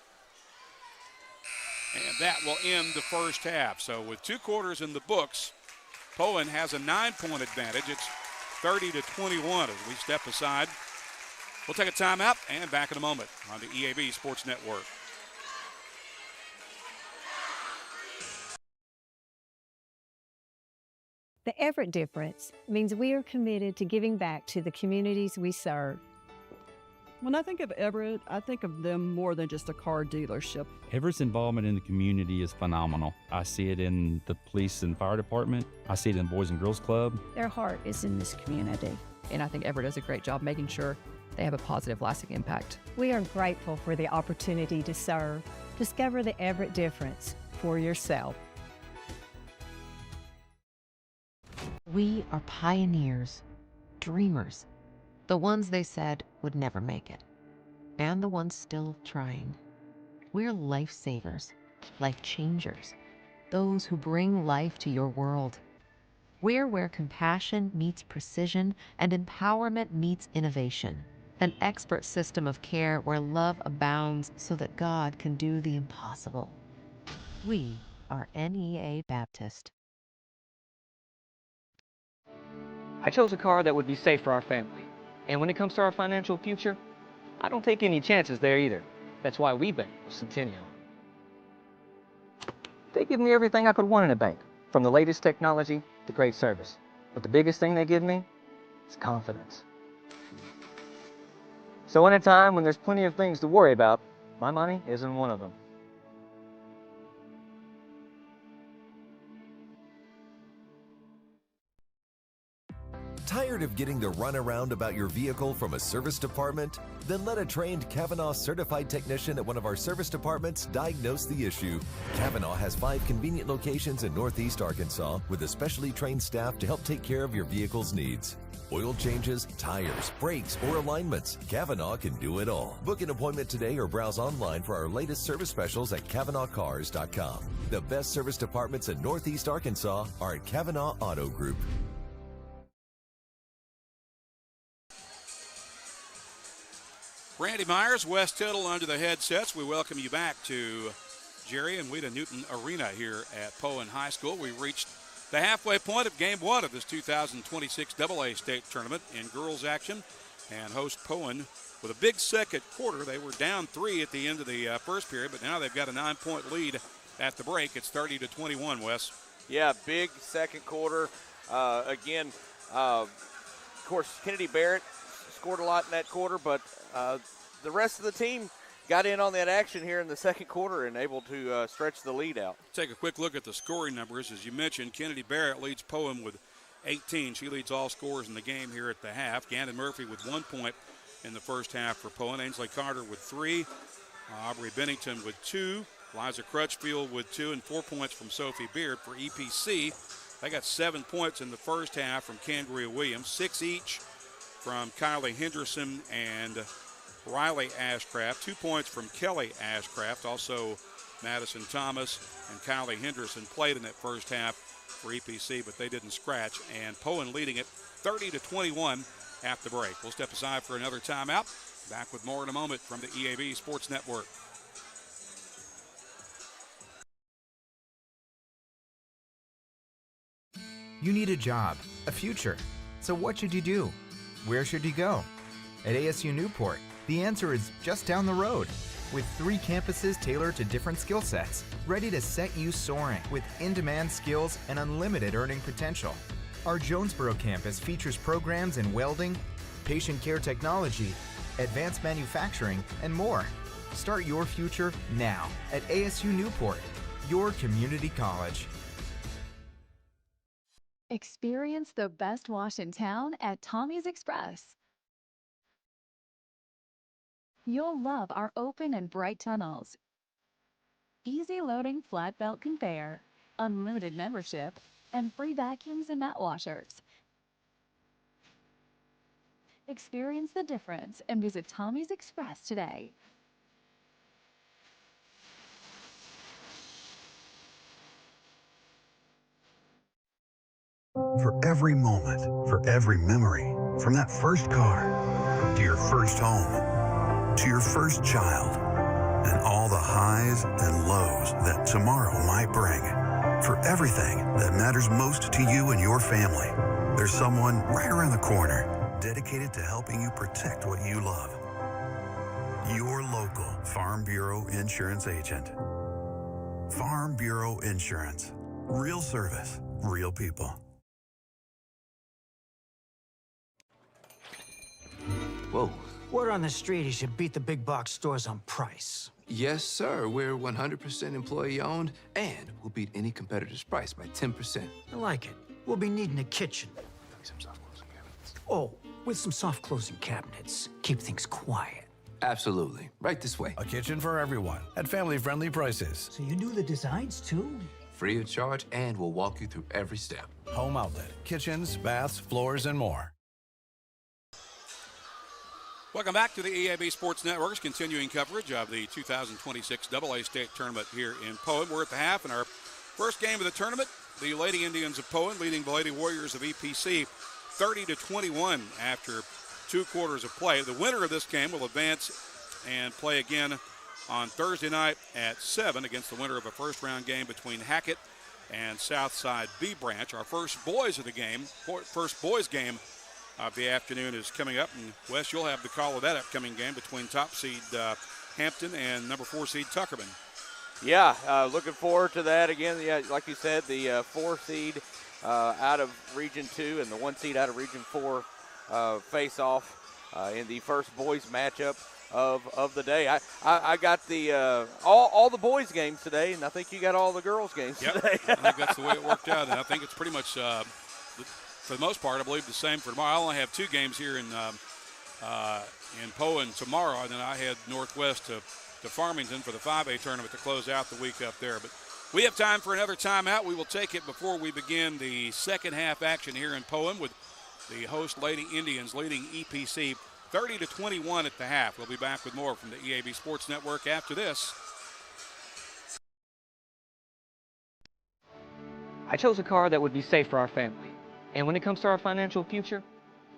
And that will end the first half. So with 2 quarters in the books, Poyen has a 9-point advantage. It's 30-21 as we step aside. We'll take a timeout and back in a moment on the EAB Sports Network. The Everett difference means we are committed to giving back to the communities we serve. When I think of Everett, I think of them more than just a car dealership. Everett's involvement in the community is phenomenal. I see it in the police and fire department. I see it in the Boys and Girls Club. Their heart is in this community. And I think Everett does a great job making sure they have a positive, lasting impact. We are grateful for the opportunity to serve. Discover the Everett difference for yourself. We are pioneers, dreamers, the ones they said would never make it, and the ones still trying. We're lifesavers, life changers, those who bring life to your world. We're where compassion meets precision and empowerment meets innovation, an expert system of care where love abounds so that God can do the impossible. We are NEA Baptist. I chose a car that would be safe for our family. And when it comes to our financial future, I don't take any chances there either. That's why we bank with Centennial. They give me everything I could want in a bank, from the latest technology to great service. But the biggest thing they give me is confidence. So in a time when there's plenty of things to worry about, my money isn't one of them. Tired of getting the runaround about your vehicle from a service department? Then let a trained Kavanaugh certified technician at one of our service departments diagnose the issue. Kavanaugh has 5 convenient locations in Northeast Arkansas with a specially trained staff to help take care of your vehicle's needs. Oil changes, tires, brakes, or alignments. Kavanaugh can do it all. Book an appointment today or browse online for our latest service specials at KavanaughCars.com. The best service departments in Northeast Arkansas are at Kavanaugh Auto Group. Randy Myers, West Tittle under the headsets. We welcome you back to Jerry and Wheaton Newton Arena here at Poyen High School. We reached the halfway point of Game 1 of this 2026 AA State Tournament in girls action, and host Poyen with a big second quarter. They were down 3 at the end of the first period, but now they've got a 9-point lead at the break. It's 30-21, Wes. Yeah, big second quarter. Again, of course, Kennedy Barrett scored a lot in that quarter, but the rest of the team got in on that action here in the second quarter and able to stretch the lead out. Take a quick look at the scoring numbers. As you mentioned, Kennedy Barrett leads Poyen with 18. She leads all scorers in the game here at the half. Gannon Murphy with 1 point in the first half for Poyen. Ainsley Carter with 3. Aubrey Bennington with 2. Liza Crutchfield with 2, and 4 points from Sophie Beard for EPC. They got 7 points in the first half from Cangria Williams, 6 each from Kylie Henderson and Riley Ashcraft, 2 points from Kelly Ashcraft. Also, Madison Thomas and Kylie Henderson played in that first half for EPC, but they didn't scratch. And Poyen leading it 30-21 at the break. We'll step aside for another timeout. Back with more in a moment from the EAB Sports Network. You need a job, a future. So what should you do? Where should you go? At ASU Newport, the answer is just down the road. With 3 campuses tailored to different skill sets, ready to set you soaring with in-demand skills and unlimited earning potential. Our Jonesboro campus features programs in welding, patient care technology, advanced manufacturing, and more. Start your future now at ASU Newport, your community college. Experience the best wash in town at Tommy's Express. You'll love our open and bright tunnels, easy loading flat belt conveyor, unlimited membership, and free vacuums and mat washers. Experience the difference and visit Tommy's Express today. For every moment, for every memory, from that first car to your first home, to your first child, and all the highs and lows that tomorrow might bring. For everything that matters most to you and your family, there's someone right around the corner dedicated to helping you protect what you love. Your local Farm Bureau Insurance agent. Farm Bureau Insurance. Real service, real people. Whoa. Word on the street is you beat the big box stores on price. Yes, sir. We're 100% employee owned, and we'll beat any competitor's price by 10%. I like it. We'll be needing a kitchen. Some soft closing cabinets. Oh, with some soft closing cabinets. Keep things quiet. Absolutely. Right this way. A kitchen for everyone at family-friendly prices. So you do the designs too? Free of charge, and we'll walk you through every step. Home Outlet. Kitchens, baths, floors, and more. Welcome back to the EAB Sports Network's continuing coverage of the 2026 AA State Tournament here in Poyen. We're at the half in our first game of the tournament. The Lady Indians of Poyen leading the Lady Warriors of EPC 30-21 after 2 quarters of play. The winner of this game will advance and play again on Thursday night at 7 against the winner of a first-round game between Hackett and Southside B Branch. Our first boys game of the afternoon is coming up. And Wes, you'll have the call of that upcoming game between top seed Hampton and number 4 seed Tuckerman. Yeah, looking forward to that again. Yeah, like you said, the 4 seed out of Region 2 and the 1 seed out of Region 4 face off in the first boys matchup of the day. I got the all the boys games today, and I think you got all the girls games today. I think that's the way it worked out, and I think it's pretty much, for the most part, I believe the same for tomorrow. I only have 2 games here in Poyen tomorrow, and then I head northwest to Farmington for the 5A tournament to close out the week up there. But we have time for another timeout. We will take it before we begin the second half action here in Poyen with the host Lady Indians leading EPC 30-21 at the half. We'll be back with more from the EAB Sports Network after this. I chose a car that would be safe for our family. And when it comes to our financial future,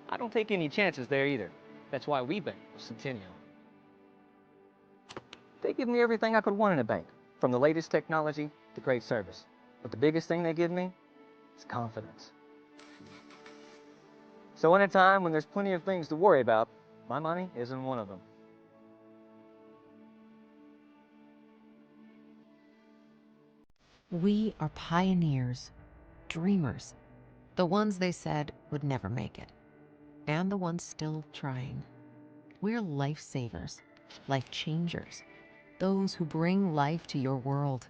I don't take any chances there either. That's why we bank with Centennial. They give me everything I could want in a bank, from the latest technology to great service. But the biggest thing they give me is confidence. So in a time when there's plenty of things to worry about, my money isn't one of them. We are pioneers, dreamers, the ones they said would never make it, and the ones still trying. We're lifesavers, life changers, those who bring life to your world.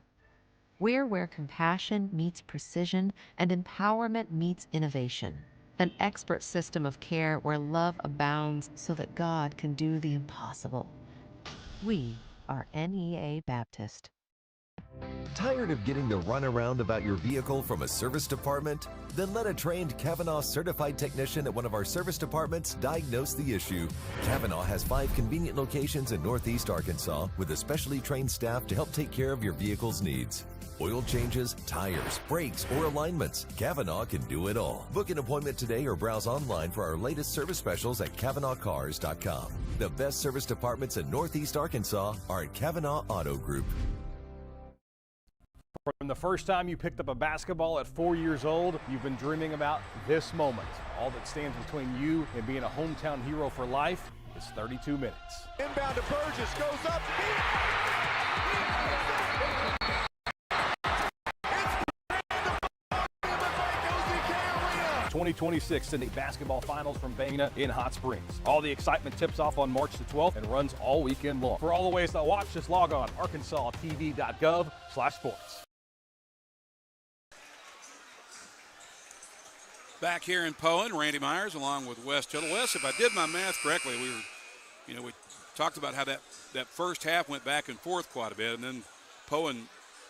We're where compassion meets precision and empowerment meets innovation. An expert system of care where love abounds so that God can do the impossible. We are NEA Baptist. Tired of getting the runaround about your vehicle from a service department? Then let a trained Kavanaugh certified technician at one of our service departments diagnose the issue. Kavanaugh has 5 convenient locations in Northeast Arkansas with a specially trained staff to help take care of your vehicle's needs. Oil changes, tires, brakes, or alignments. Kavanaugh can do it all. Book an appointment today or browse online for our latest service specials at KavanaughCars.com. The best service departments in Northeast Arkansas are at Kavanaugh Auto Group. From the first time you picked up a basketball at 4 years old, you've been dreaming about this moment. All that stands between you and being a hometown hero for life is 32 minutes. Inbound to Burgess, goes up. 2026 State Basketball Finals from Bangna in Hot Springs. All the excitement tips off on March the 12th and runs all weekend long. For all the ways to watch, just log on arkansastv.gov/sports. Back here in Poyen, Randy Myers along with Wes Tittle. Wes, if I did my math correctly, we talked about how that first half went back and forth quite a bit, and then Poyen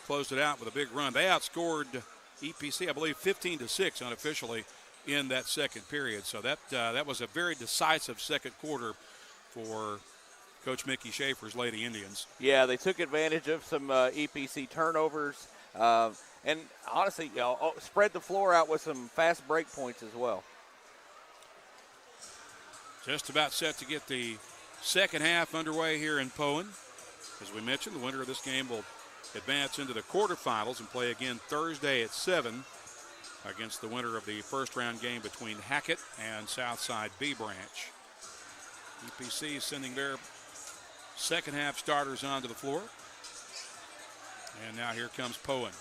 closed it out with a big run. They outscored EPC, I believe, 15-6 unofficially in that second period. So that was a very decisive second quarter for Coach Mickey Schaefer's Lady Indians. Yeah, they took advantage of some EPC turnovers, and honestly, spread the floor out with some fast break points as well. Just about set to get the second half underway here in Poyen. As we mentioned, the winner of this game will advance into the quarterfinals and play again Thursday at 7 against the winner of the first round game between Hackett and Southside B Branch. EPC sending their second half starters onto the floor. And now here comes Poyen.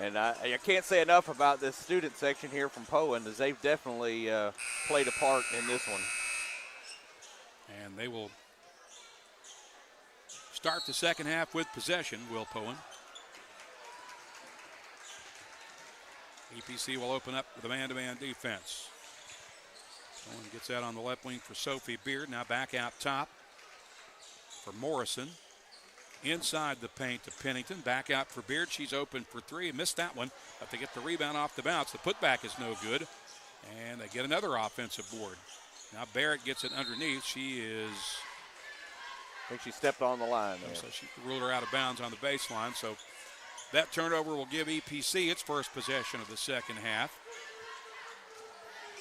And I can't say enough about this student section here from Poyen, as they've definitely played a part in this one. And they will start the second half with possession, will Poyen. EPC will open up with a man-to-man defense. Poyen gets out on the left wing for Sophie Beard. Now back out top for Morrison. Inside the paint to Pennington. Back out for Beard. She's open for 3. Missed that one, but they get the rebound off the bounce. The putback is no good, and they get another offensive board. Now Barrett gets it underneath. I think she stepped on the line there. So she ruled her out of bounds on the baseline. So that turnover will give EPC its first possession of the second half.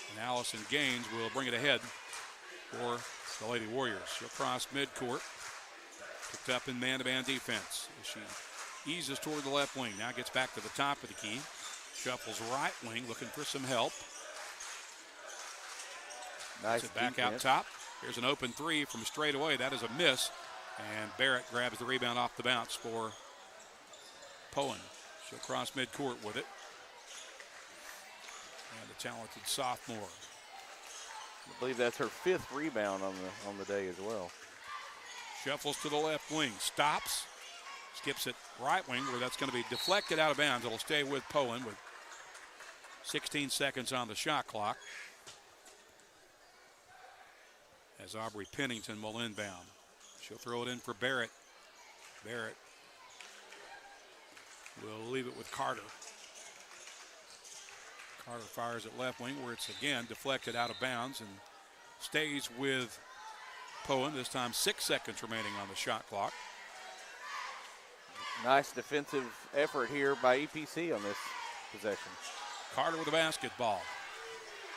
And Allison Gaines will bring it ahead for the Lady Warriors. She'll cross midcourt. Picked up in man-to-man defense as she eases toward the left wing. Now gets back to the top of the key. Shuffles right wing, looking for some help. Nice back out top. Here's an open three from straight away. That is a miss. And Barrett grabs the rebound off the bounce for Poyen. She'll cross midcourt with it. And the talented sophomore. I believe that's her 5th rebound on the day as well. Shuffles to the left wing. Stops. Skips it right wing where that's going to be deflected out of bounds. It'll stay with Poyen with 16 seconds on the shot clock. As Aubrey Pennington will inbound. She'll throw it in for Barrett. Barrett will leave it with Carter. Carter fires at left wing where it's again deflected out of bounds and stays with Poyen. This time 6 seconds remaining on the shot clock. Nice defensive effort here by EPC on this possession. Carter with the basketball.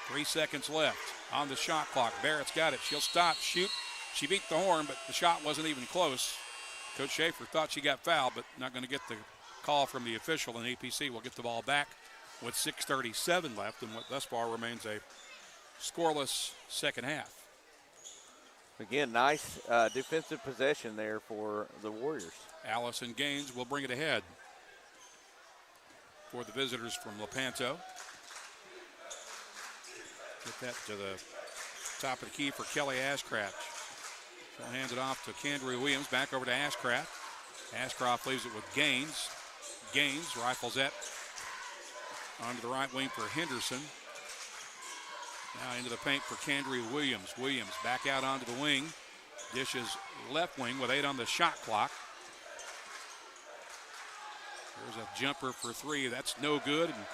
3 seconds left on the shot clock. Barrett's got it. She'll stop, shoot. She beat the horn, but the shot wasn't even close. Coach Schaefer thought she got fouled, but not going to get the call from the official, and EPC will get the ball back with 6:37 left in what thus far remains a scoreless second half. Again, nice defensive possession there for the Warriors. Allison Gaines will bring it ahead for the visitors from Lepanto. Get that to the top of the key for Kelly Ashcraft. She'll hand it off to Kendria Williams. Back over to Ashcraft. Ashcraft leaves it with Gaines. Gaines rifles that onto the right wing for Henderson. Now into the paint for Kendria Williams. Williams back out onto the wing. Dishes left wing with 8 on the shot clock. There's a jumper for 3. That's no good. And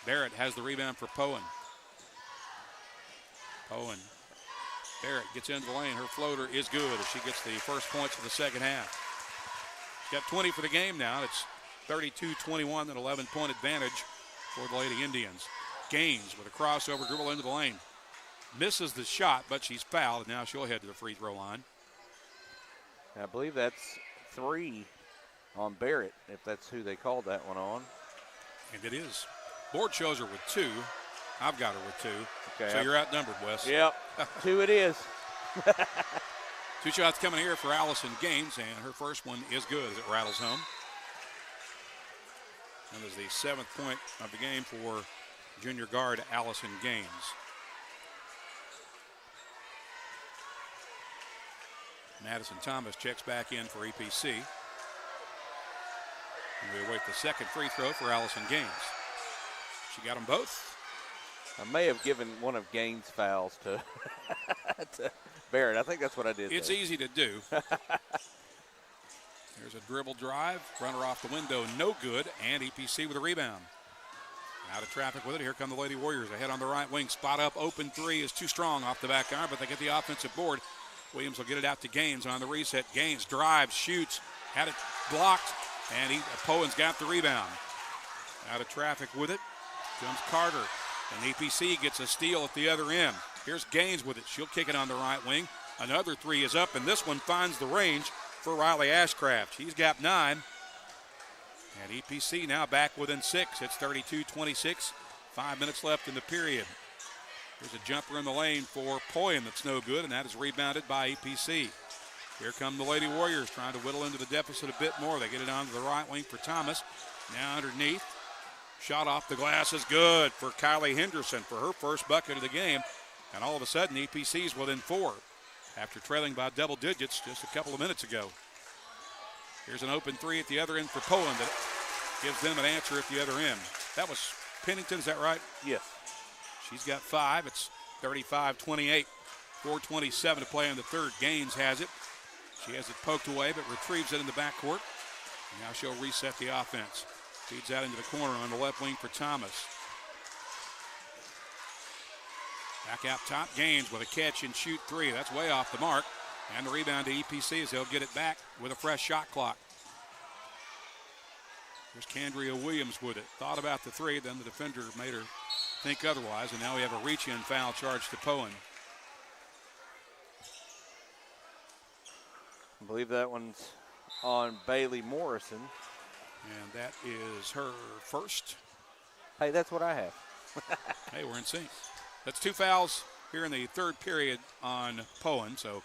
Barrett has the rebound for Poyen. Poyen. Barrett gets into the lane. Her floater is good as she gets the first points of the second half. She's got 20 for the game now. It's 32-21, an 11-point advantage for the Lady Indians. Gaines with a crossover dribble into the lane. Misses the shot, but she's fouled, and now she'll head to the free throw line. I believe that's 3 on Barrett, if that's who they called that one on. And it is. Board shows her with 2. I've got her with 2. Okay. So you're outnumbered, Wes. Yep. 2 it is. 2 shots coming here for Allison Gaines, and her first one is good as it rattles home. And is the 7th point of the game for junior guard Allison Gaines. Madison Thomas checks back in for EPC. And we await the second free throw for Allison Gaines. She got them both. I may have given one of Gaines' fouls to, to Barrett. I think that's what I did. It's easy to do. There's a dribble drive. Runner off the window, no good. And EPC with a rebound. Out of traffic with it. Here come the Lady Warriors. Ahead on the right wing. Spot up. Open 3 is too strong off the back iron, but they get the offensive board. Williams will get it out to Gaines on the reset. Gaines drives, shoots, had it blocked, and Poyen's got the rebound. Out of traffic with it comes Carter, and EPC gets a steal at the other end. Here's Gaines with it. She'll kick it on the right wing. Another 3 is up, and this one finds the range for Riley Ashcraft. She's got 9. And EPC now back within 6. It's 32-26. 5 minutes left in the period. There's a jumper in the lane for Poyen that's no good, and that is rebounded by EPC. Here come the Lady Warriors trying to whittle into the deficit a bit more. They get it onto the right wing for Thomas. Now underneath. Shot off the glass is good for Kylie Henderson for her first bucket of the game. And all of a sudden, EPC's within 4 after trailing by double digits just a couple of minutes ago. Here's an open 3 at the other end for Poyen that gives them an answer at the other end. That was Pennington, is that right? Yes. She's got 5. It's 35-28. 4:27 to play in the third. Gaines has it. She has it poked away, but retrieves it in the backcourt. Now she'll reset the offense. Feeds out into the corner on the left wing for Thomas. Back out top, Gaines with a catch and shoot 3. That's way off the mark. And the rebound to EPC as they'll get it back with a fresh shot clock. Here's Kendria Williams with it. Thought about the 3, then the defender made her think otherwise, and now we have a reach-in foul charge to Poyen. believe that one's on Bailey Morrison. And that is her first. Hey, that's what I have. Hey, we're in sync. That's 2 fouls here in the third period on Poyen. So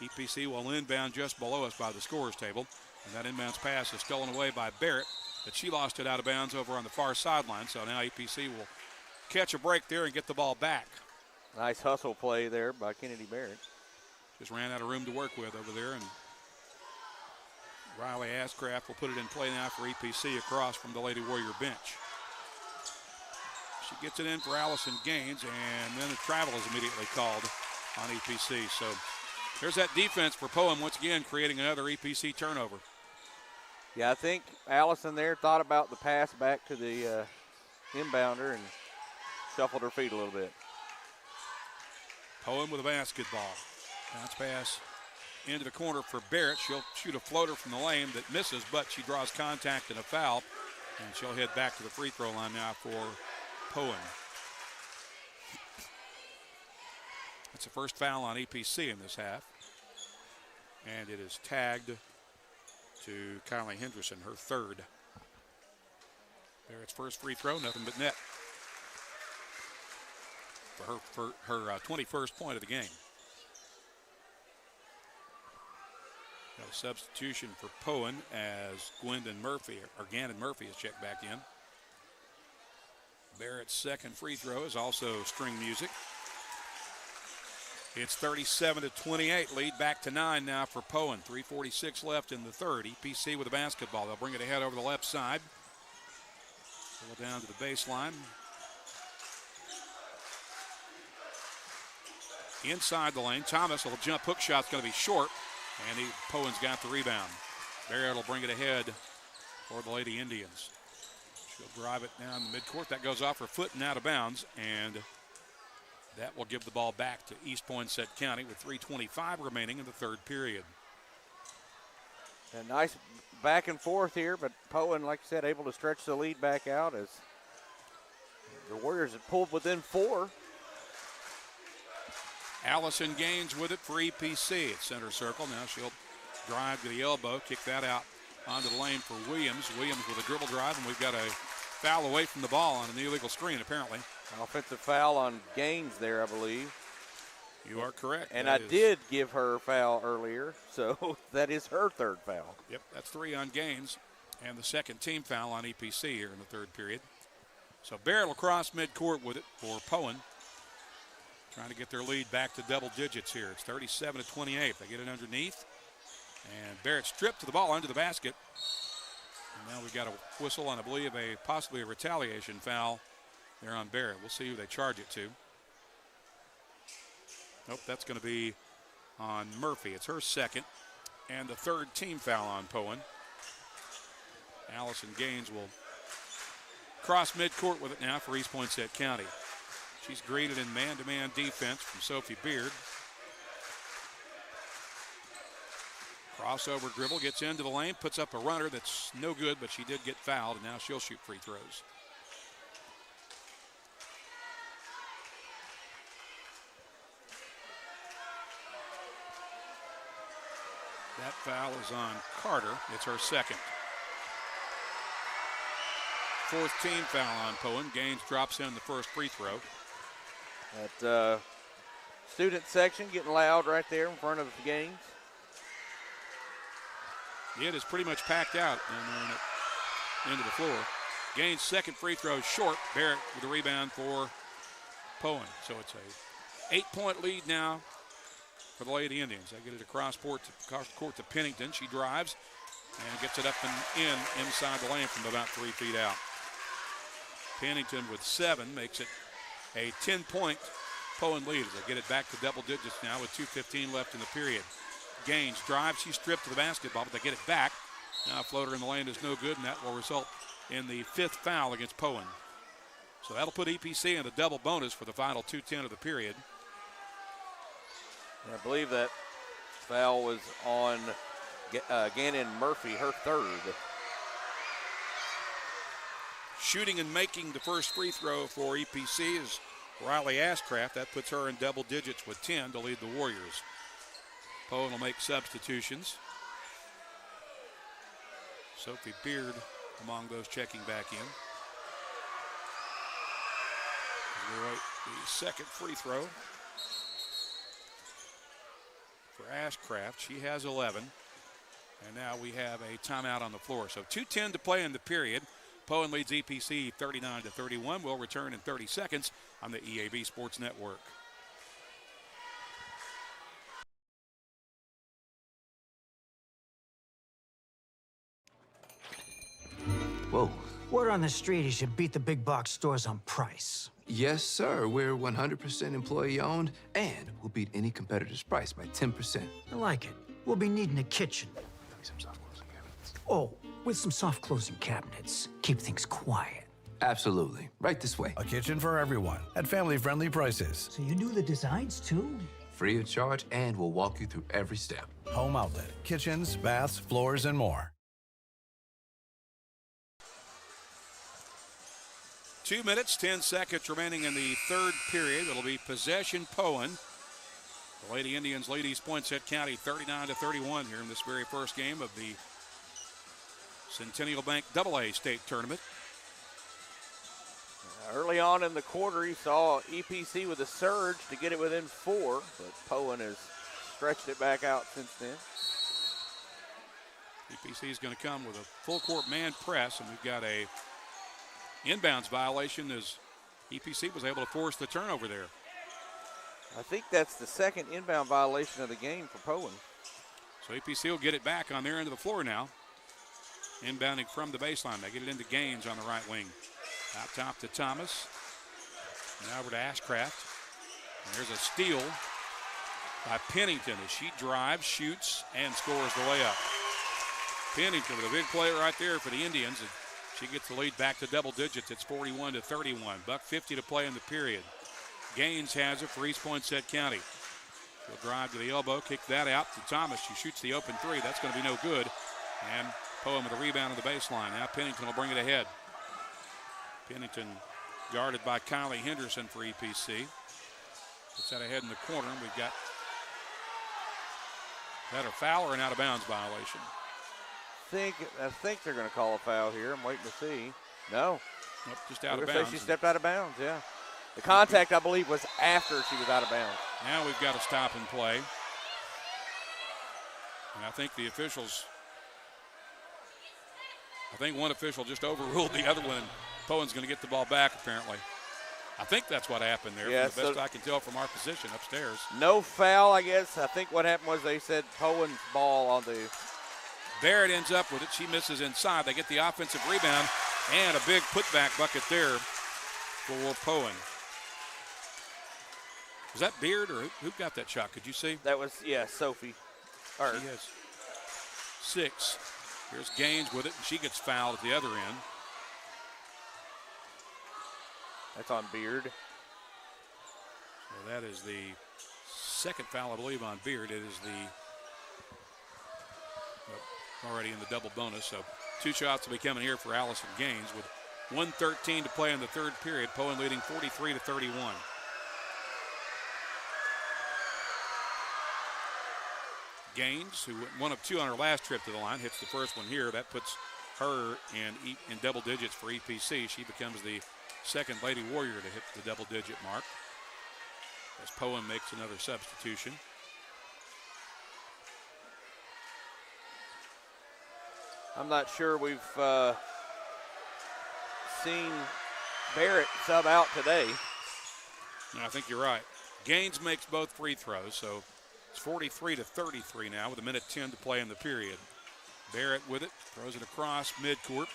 EPC will inbound just below us by the scorer's table. And that inbounds pass is stolen away by Barrett, but she lost it out of bounds over on the far sideline. So now EPC will catch a break there and get the ball back. Nice hustle play there by Kennedy Barrett. Just ran out of room to work with over there, and Riley Ascraft will put it in play now for EPC across from the Lady Warrior bench. She gets it in for Allison Gaines, and then a travel is immediately called on EPC. So there's that defense for Poyen once again, creating another EPC turnover. Yeah, I think Allison there thought about the pass back to the inbounder and shuffled her feet a little bit. Poyen with a basketball. Bounce pass into the corner for Barrett. She'll shoot a floater from the lane that misses, but she draws contact and a foul. And she'll head back to the free throw line now for Poyen. That's the first foul on EPC in this half. And it is tagged to Kylie Henderson, her third. Barrett's first free throw, nothing but net. For her 21st point of the game. Got a substitution for Poyen as Gannon Murphy is checked back in. Barrett's second free throw is also string music. It's 37-28, lead back to 9 now for Poyen. 3:46 left in the third. EPC with the basketball. They'll bring it ahead over the left side. Pull it down to the baseline. Inside the lane, Thomas, a little jump hook shot's going to be short, and Poyen's got the rebound. Barrett will bring it ahead for the Lady Indians. She'll drive it down the midcourt. That goes off her foot and out of bounds, and that will give the ball back to East Poinsett County with 3:25 remaining in the third period. A nice back and forth here, but Poyen, like I said, able to stretch the lead back out as the Warriors have pulled within 4. Allison Gaines with it for EPC at center circle. Now she'll drive to the elbow, kick that out onto the lane for Williams. Williams with a dribble drive, and we've got a foul away from the ball on an illegal screen, apparently. An offensive foul on Gaines there, I believe. You are correct. And I did give her a foul earlier, so that is her third foul. Yep, that's 3 on Gaines, and the second team foul on EPC here in the third period. So Barrett will cross midcourt with it for Poyen. Trying to get their lead back to double digits here. It's 37-28. They get it underneath. And Barrett stripped to the ball under the basket. And now we've got a whistle on, I believe, possibly a retaliation foul there on Barrett. We'll see who they charge it to. Nope, that's going to be on Murphy. It's her second. And the third team foul on Poyen. Allison Gaines will cross midcourt with it now for East Poinsett County. She's greeted in man-to-man defense from Sophie Beard. Crossover dribble, gets into the lane, puts up a runner that's no good, but she did get fouled, and now she'll shoot free throws. That foul is on Carter. It's her second. Fourth team foul on Poyen. Gaines drops in the first free throw. That student section getting loud right there in front of Gaines. It is pretty much packed out into the floor. Gaines' second free throw short. Barrett with the rebound for Poyen. So it's a 8-point lead now for the Lady Indians. They get it across court to Pennington. She drives and gets it up and inside the lane from about 3 feet out. Pennington with 7 makes it a 10-point Poyen lead as they get it back to double digits now with 2:15 left in the period. Gaines drives, she's stripped to the basketball, but they get it back. Now a floater in the lane is no good, and that will result in the 5th foul against Poyen. So that'll put EPC in a double bonus for the final 2:10 of the period. And I believe that foul was on Gannon Murphy, her third. Shooting and making the first free throw for EPC is Riley Ascraft. That puts her in double digits with 10 to lead the Warriors. Poyen will make substitutions. Sophie Beard among those checking back in. As we wait the second free throw for Ashcraft. She has 11. And now we have a timeout on the floor. So 2:10 to play in the period. Poyen leads EPC 39-31. We'll return in 30 seconds on the EAB Sports Network. Whoa. Word on the street, you should beat the big box stores on price. Yes, sir. We're 100% employee owned, and we'll beat any competitor's price by 10%. I like it. We'll be needing a kitchen. Some soft closing cabinets. Oh, with some soft closing cabinets. Keep things quiet. Absolutely. Right this way. A kitchen for everyone at family-friendly prices. So you do the designs too? Free of charge, and we'll walk you through every step. Home Outlet. Kitchens, baths, floors, and more. 2 minutes, 10 seconds remaining in the third period. It'll be possession Poyen. The Lady Indians lead East Poinsett County 39-31 here in this very first game of the Centennial Bank AA State Tournament. Early on in the quarter, you saw EPC with a surge to get it within 4, but Poyen has stretched it back out since then. EPC is going to come with a full court man press, and we've got a inbounds violation as EPC was able to force the turnover there. I think that's the second inbound violation of the game for Poyen. So EPC will get it back on their end of the floor now. Inbounding from the baseline. They get it into Gaines on the right wing. Out top to Thomas. Now over to Ashcraft. And there's a steal by Pennington as she drives, shoots, and scores the layup. Pennington with a big play right there for the Indians. And she gets the lead back to double digits. It's 41-31. $1:50 to play in the period. Gaines has it for East Poinsett County. She'll drive to the elbow, kick that out to Thomas. She shoots the open three. That's going to be no good. And Poyen with a rebound on the baseline. Now Pennington will bring it ahead. Pennington guarded by Kylie Henderson for EPC. Puts that ahead in the corner. We've got that a foul or an out-of-bounds violation. I think they're going to call a foul here. I'm waiting to see. No. Nope, just out of bounds. She stepped out of bounds, yeah. The contact, I believe, was after she was out of bounds. Now we've got to stop and play. And I think the officials, one official just overruled the other one. Poyen's going to get the ball back, apparently. I think that's what happened there, yeah, from the best I can tell from our position upstairs. No foul, I guess. I think what happened was they said Poyen's ball on the... Barrett ends up with it. She misses inside. They get the offensive rebound and a big putback bucket there for Poyen. Was that Beard or who got that shot? Could you see? That was, yeah, Sophie. She has 6. Here's Gaines with it, and she gets fouled at the other end. That's on Beard. So that is the second foul, I believe, on Beard. It is already in the double bonus. So 2 shots will be coming here for Allison Gaines with 1:13 to play in the third period. Poyen leading 43-31. Gaines, who went 1 of 2 on her last trip to the line, hits the first one here. That puts her in double digits for EPC. She becomes the second Lady Warrior to hit the double-digit mark as Poyen makes another substitution. I'm not sure we've seen Barrett sub out today. No, I think you're right. Gaines makes both free throws, so it's 43-33 now with 1:10 to play in the period. Barrett with it, throws it across midcourt,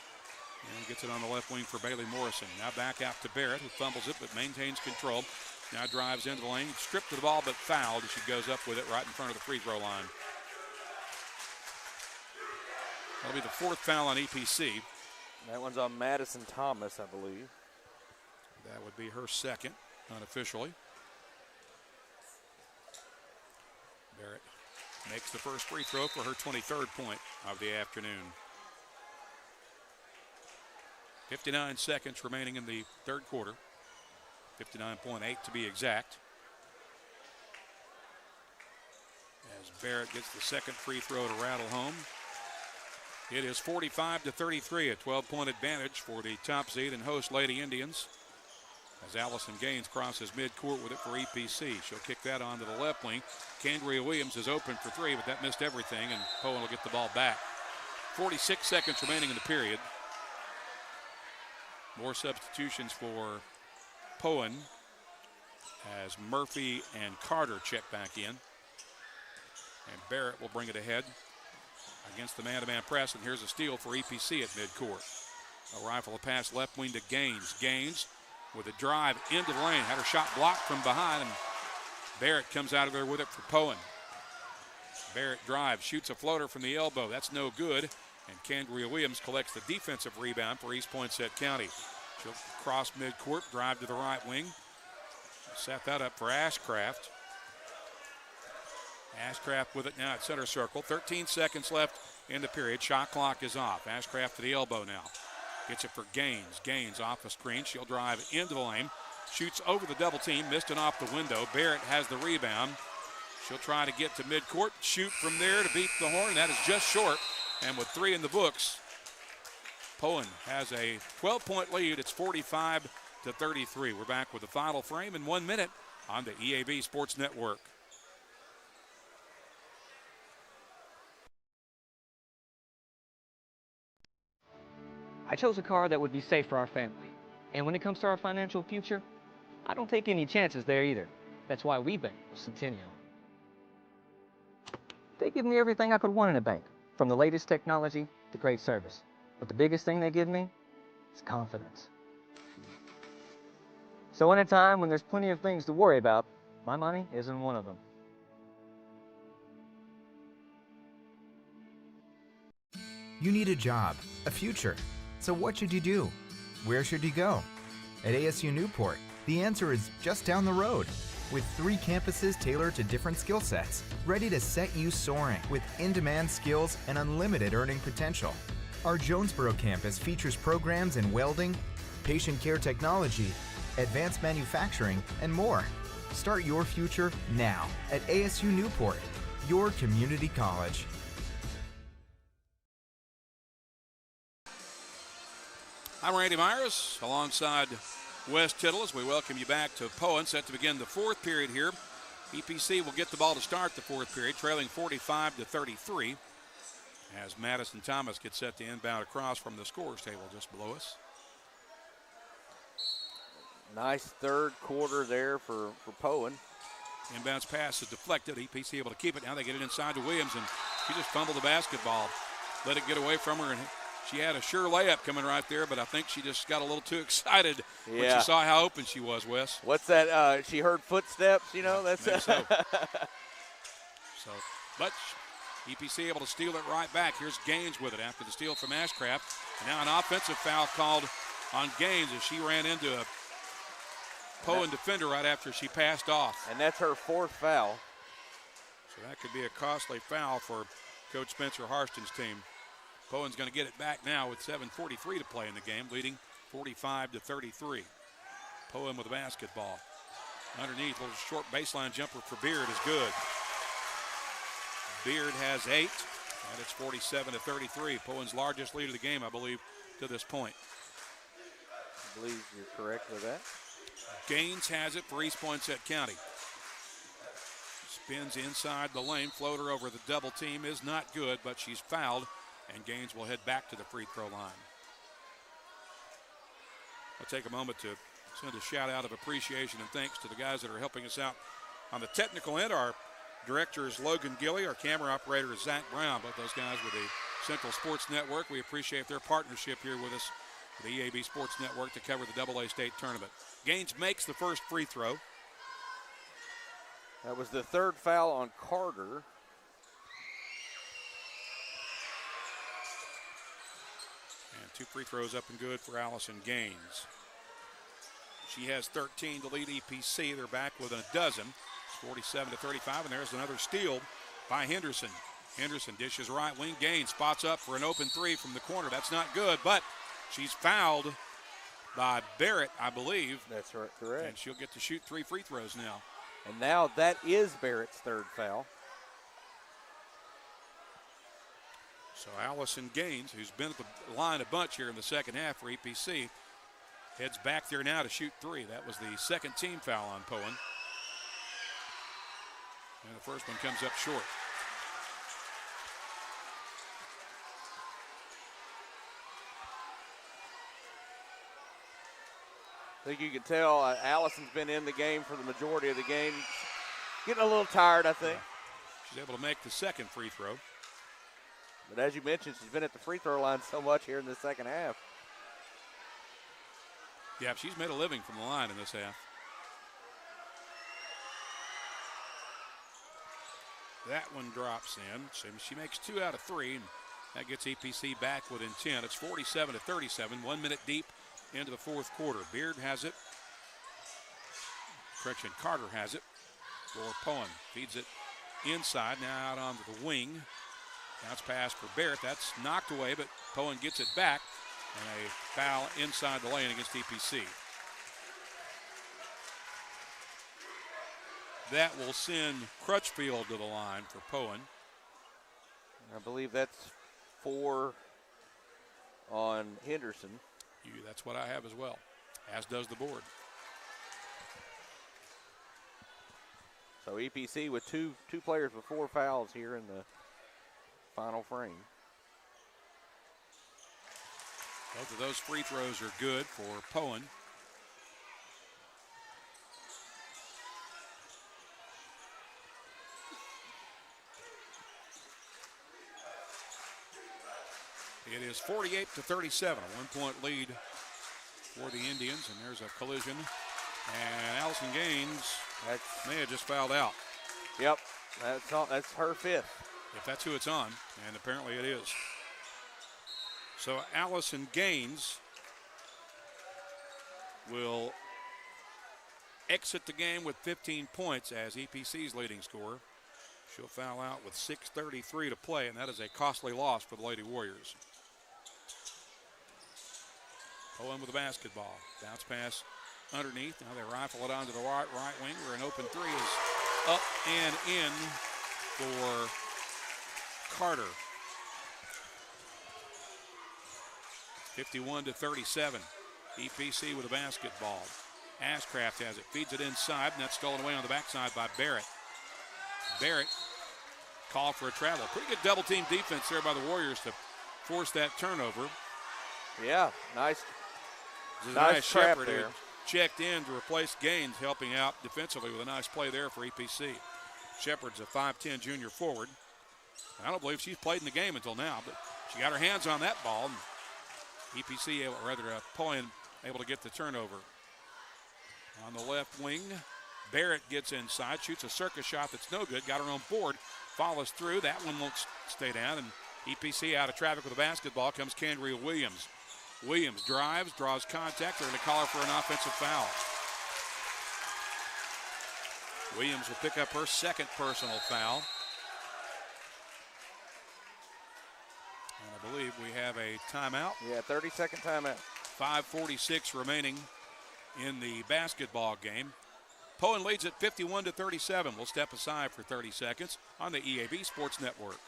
and gets it on the left wing for Bailey Morrison. Now back out to Barrett, who fumbles it but maintains control. Now drives into the lane, stripped of the ball but fouled. She goes up with it right in front of the free throw line. That'll be the 4th foul on EPC. That one's on Madison Thomas, I believe. That would be her second, unofficially. Barrett makes the first free throw for her 23rd point of the afternoon. 59 seconds remaining in the third quarter. 59.8 to be exact. As Barrett gets the second free throw to rattle home. It is 45-33, a 12-point advantage for the top seed and host Lady Indians. As Allison Gaines crosses midcourt with it for EPC. She'll kick that onto the left wing. Candria Williams is open for three, but that missed everything, and Poyen will get the ball back. 46 seconds remaining in the period. More substitutions for Poyen as Murphy and Carter check back in. And Barrett will bring it ahead against the man-to-man press, and here's a steal for EPC at midcourt. A rifle, a pass left wing to Gaines. Gaines with a drive into the lane, had her shot blocked from behind, and Barrett comes out of there with it for Poyen. Barrett drives, shoots a floater from the elbow. That's no good, and Candria Williams collects the defensive rebound for East Poinsett County. She'll cross midcourt, drive to the right wing, set that up for Ashcraft. Ashcraft with it now at center circle. 13 seconds left in the period. Shot clock is off. Ashcraft to the elbow now. Gets it for Gaines. Gaines off a screen. She'll drive into the lane. Shoots over the double team. Missed it off the window. Barrett has the rebound. She'll try to get to midcourt. Shoot from there to beat the horn. That is just short. And with 3 in the books, Poyen has a 12-point lead. It's 45-33. We're back with the final frame in 1 minute on the EAB Sports Network. I chose a car that would be safe for our family. And when it comes to our financial future, I don't take any chances there either. That's why we bank with Centennial. They give me everything I could want in a bank, from the latest technology to great service. But the biggest thing they give me is confidence. So in a time when there's plenty of things to worry about, my money isn't one of them. You need a job, a future. So what should you do? Where should you go? At ASU Newport, the answer is just down the road. With 3 campuses tailored to different skill sets, ready to set you soaring with in-demand skills and unlimited earning potential. Our Jonesboro campus features programs in welding, patient care technology, advanced manufacturing, and more. Start your future now at ASU Newport, your community college. I'm Randy Myers alongside Wes Tittle as we welcome you back to Poyen, set to begin the 4th period here. EPC will get the ball to start the 4th period, trailing 45-33 as Madison Thomas gets set to inbound across from the scorer's table just below us. Nice third quarter there for Poyen. Inbounds pass is deflected. EPC able to keep it. Now they get it inside to Williams, and she just fumbled the basketball. Let it get away from her, and she had a sure layup coming right there, but I think she just got a little too excited when she saw how open she was, Wes. What's that? She heard footsteps, you know? That's so. But EPC able to steal it right back. Here's Gaines with it after the steal from Ashcraft. And now an offensive foul called on Gaines as she ran into a Poyen defender right after she passed off. And that's her 4th foul. So that could be a costly foul for Coach Spencer Harston's team. Poyen's going to get it back now with 7:43 to play in the game, leading 45-33. Poyen with the basketball. Underneath, a little short baseline jumper for Beard is good. Beard has 8, and it's 47-33. Poyen's largest lead of the game, I believe, to this point. I believe you're correct with that. Gaines has it for East Poinsett County. Spins inside the lane. Floater over the double team is not good, but she's fouled, and Gaines will head back to the free throw line. I'll take a moment to send a shout out of appreciation and thanks to the guys that are helping us out on the technical end. Our director is Logan Gilly. Our camera operator is Zach Brown. Both those guys with the Central Sports Network. We appreciate their partnership here with us, the EAB Sports Network, to cover the AA State Tournament. Gaines makes the first free throw. That was the 3rd foul on Carter. And 2 free throws up and good for Allison Gaines. She has 13 to lead EPC. They're back with a dozen. It's 47-35, and there's another steal by Henderson. Henderson dishes right wing. Gaines spots up for an open 3 from the corner. That's not good, but she's fouled by Barrett, I believe. That's right, correct. And she'll get to shoot 3 free throws now. And now that is Barrett's 3rd foul. So Allison Gaines, who's been at the line a bunch here in the second half for EPC, heads back there now to shoot three. That was the second team foul on Poyen. And the first one comes up short. I think you can tell Allison's been in the game for the majority of the game. Getting a little tired, I think. She's able to make the second free throw. But as you mentioned, she's been at the free throw line so much here in the second half. Yeah, she's made a living from the line in this half. That one drops in. So she makes 2 out of 3, and that gets EPC back within 10. It's 47-37, 1 minute deep into the fourth quarter. Beard has it. Carter has it for Poyen. Feeds it inside, now out onto the wing. Bounce pass for Barrett. That's knocked away, but Poyen gets it back. And a foul inside the lane against EPC. That will send Crutchfield to the line for Poyen. I believe that's 4 on Henderson. That's what I have as well, as does the board. So EPC with two players with 4 fouls here in the final frame. Both of those free throws are good for Poyen. It is 48-37, a 1-point lead for the Indians, and there's a collision. And Allison Gaines may have just fouled out. Yep, that's her 5th. If that's who it's on, and apparently it is. So Allison Gaines will exit the game with 15 points as EPC's leading scorer. She'll foul out with 6:33 to play, and that is a costly loss for the Lady Warriors. Poyen with the basketball. Bounce pass underneath. Now they rifle it onto the right wing where an open three is up and in for Carter. 51-37. EPC with the basketball. Ashcraft has it. Feeds it inside, and that's stolen away on the backside by Barrett. Barrett called for a travel. Pretty good double team defense there by the Warriors to force that turnover. Yeah, nice Shepard trap there. Checked in to replace Gaines, helping out defensively with a nice play there for EPC. Shepard's a 5'10 junior forward. I don't believe she's played in the game until now, but she got her hands on that ball. And EPC, or rather Poyen, able to get the turnover. On the left wing, Barrett gets inside, shoots a circus shot that's no good, got her own board, follows through. That one won't stay down, and EPC out of traffic with the basketball comes Candrea Williams. Williams drives, draws contact. They're going to call her for an offensive foul. Williams will pick up her second personal foul. And I believe we have a timeout. Yeah, 30-second timeout. 5:46 remaining in the basketball game. Poyen leads at 51-37. We'll step aside for 30 seconds on the EAB Sports Network.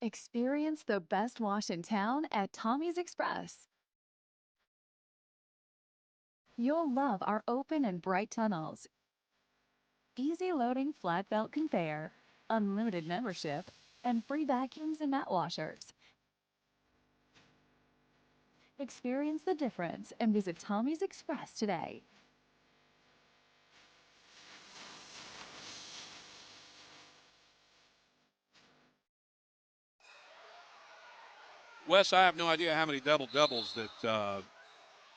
Experience the best wash in town at Tommy's Express. You'll love our open and bright tunnels, easy loading flat belt conveyor, unlimited membership, and free vacuums and mat washers. Experience the difference and visit Tommy's Express today. Wes, I have no idea how many double-doubles that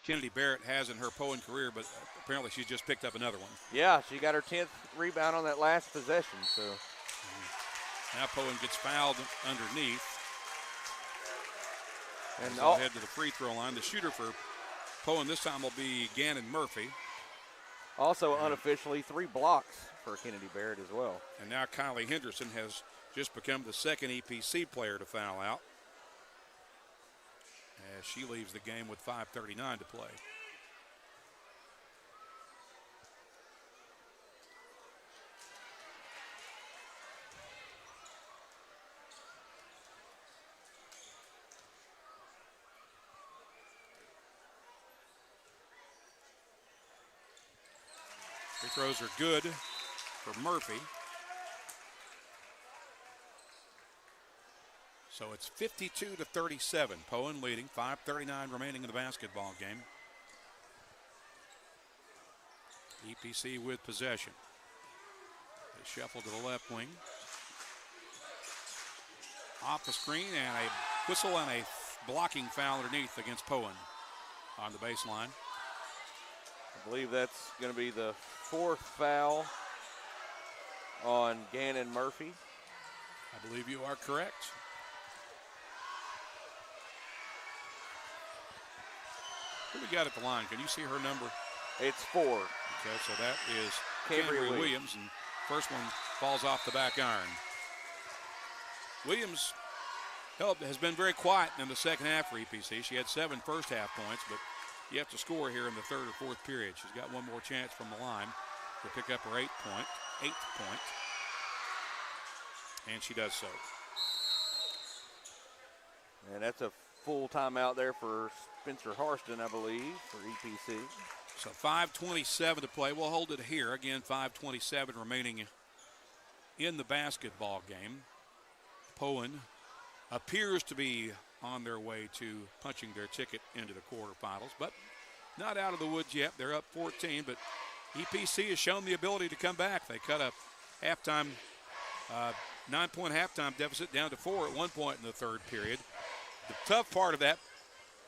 Kennedy Barrett has in her Poyen career, but apparently she's just picked up another one. Yeah, she got her 10th rebound on that last possession. So now Poyen gets fouled underneath. And they'll head to the free throw line. The shooter for Poyen this time will be Gannon Murphy. Also unofficially 3 blocks for Kennedy Barrett as well. And now Kylie Henderson has just become the second EPC player to foul out, as she leaves the game with 5:39 to play. Free throws are good for Murphy. So it's 52-37. Poyen leading. 5:39 remaining in the basketball game. EPC with possession. They shuffle to the left wing. Off the screen and a whistle and a blocking foul underneath against Poyen on the baseline. I believe that's going to be the 4th foul on Gannon Murphy. I believe you are correct. Who we got at the line? Can you see her number? It's 4. Okay, so that is Cambria Williams, and first one falls off the back iron. Williams has been very quiet in the second half for EPC. She had 7 first half points, but you have to score here in the 3rd or 4th period. She's got one more chance from the line to pick up her 8th point, and she does so. And that's a full timeout there for Spencer Harston, I believe, for EPC. So 5:27 to play. We'll hold it here. Again, 5:27 remaining in the basketball game. Poyen appears to be on their way to punching their ticket into the quarterfinals, but not out of the woods yet. They're up 14, but EPC has shown the ability to come back. They cut a halftime, 9-point halftime deficit down to 4 at one point in the 3rd period. The tough part of that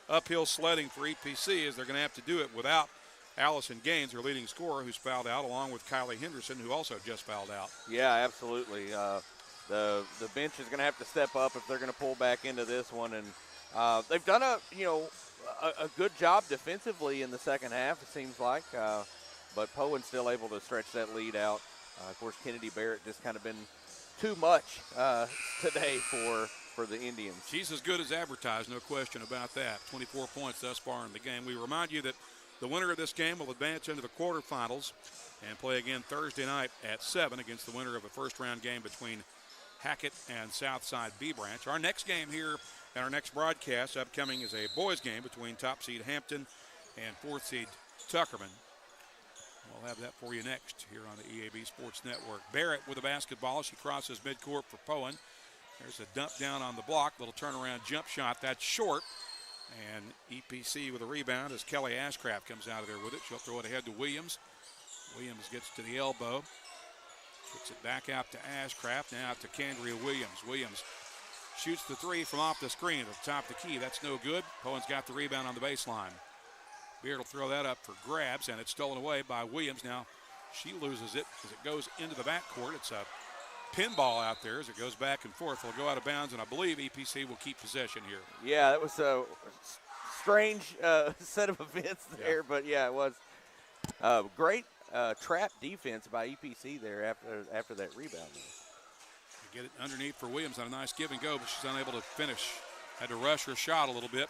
uphill sledding for EPC is they're going to have to do it without Allison Gaines, their leading scorer, who's fouled out, along with Kylie Henderson, who also just fouled out. Yeah, absolutely. The bench is going to have to step up if they're going to pull back into this one, and they've done a good job defensively in the second half, it seems like, but Poyen's still able to stretch that lead out. Of course, Kennedy Barrett just kind of been too much today for the Indians. She's as good as advertised, no question about that. 24 points thus far in the game. We remind you that the winner of this game will advance into the quarterfinals and play again Thursday night at 7 against the winner of a first-round game between Hackett and Southside B Branch. Our next game here and our next broadcast upcoming is a boys game between top seed Hampton and 4th seed Tuckerman. We'll have that for you next here on the EAB Sports Network. Barrett with the basketball. She crosses midcourt for Poyen. There's a dump down on the block. Little turnaround jump shot. That's short. And EPC with a rebound as Kelly Ashcraft comes out of there with it. She'll throw it ahead to Williams. Williams gets to the elbow. Kicks it back out to Ashcraft. Now out to Candria Williams. Williams shoots the 3 from off the screen at the top of the key. That's no good. Poyen's got the rebound on the baseline. Beard will throw that up for grabs, and it's stolen away by Williams. Now she loses it as it goes into the backcourt. It's a pinball out there as it goes back and forth. It'll go out of bounds, and I believe EPC will keep possession here. Yeah, that was a strange set of events there, but yeah, it was great trap defense by EPC there after that rebound. Get it underneath for Williams on a nice give and go, but she's unable to finish. Had to rush her shot a little bit.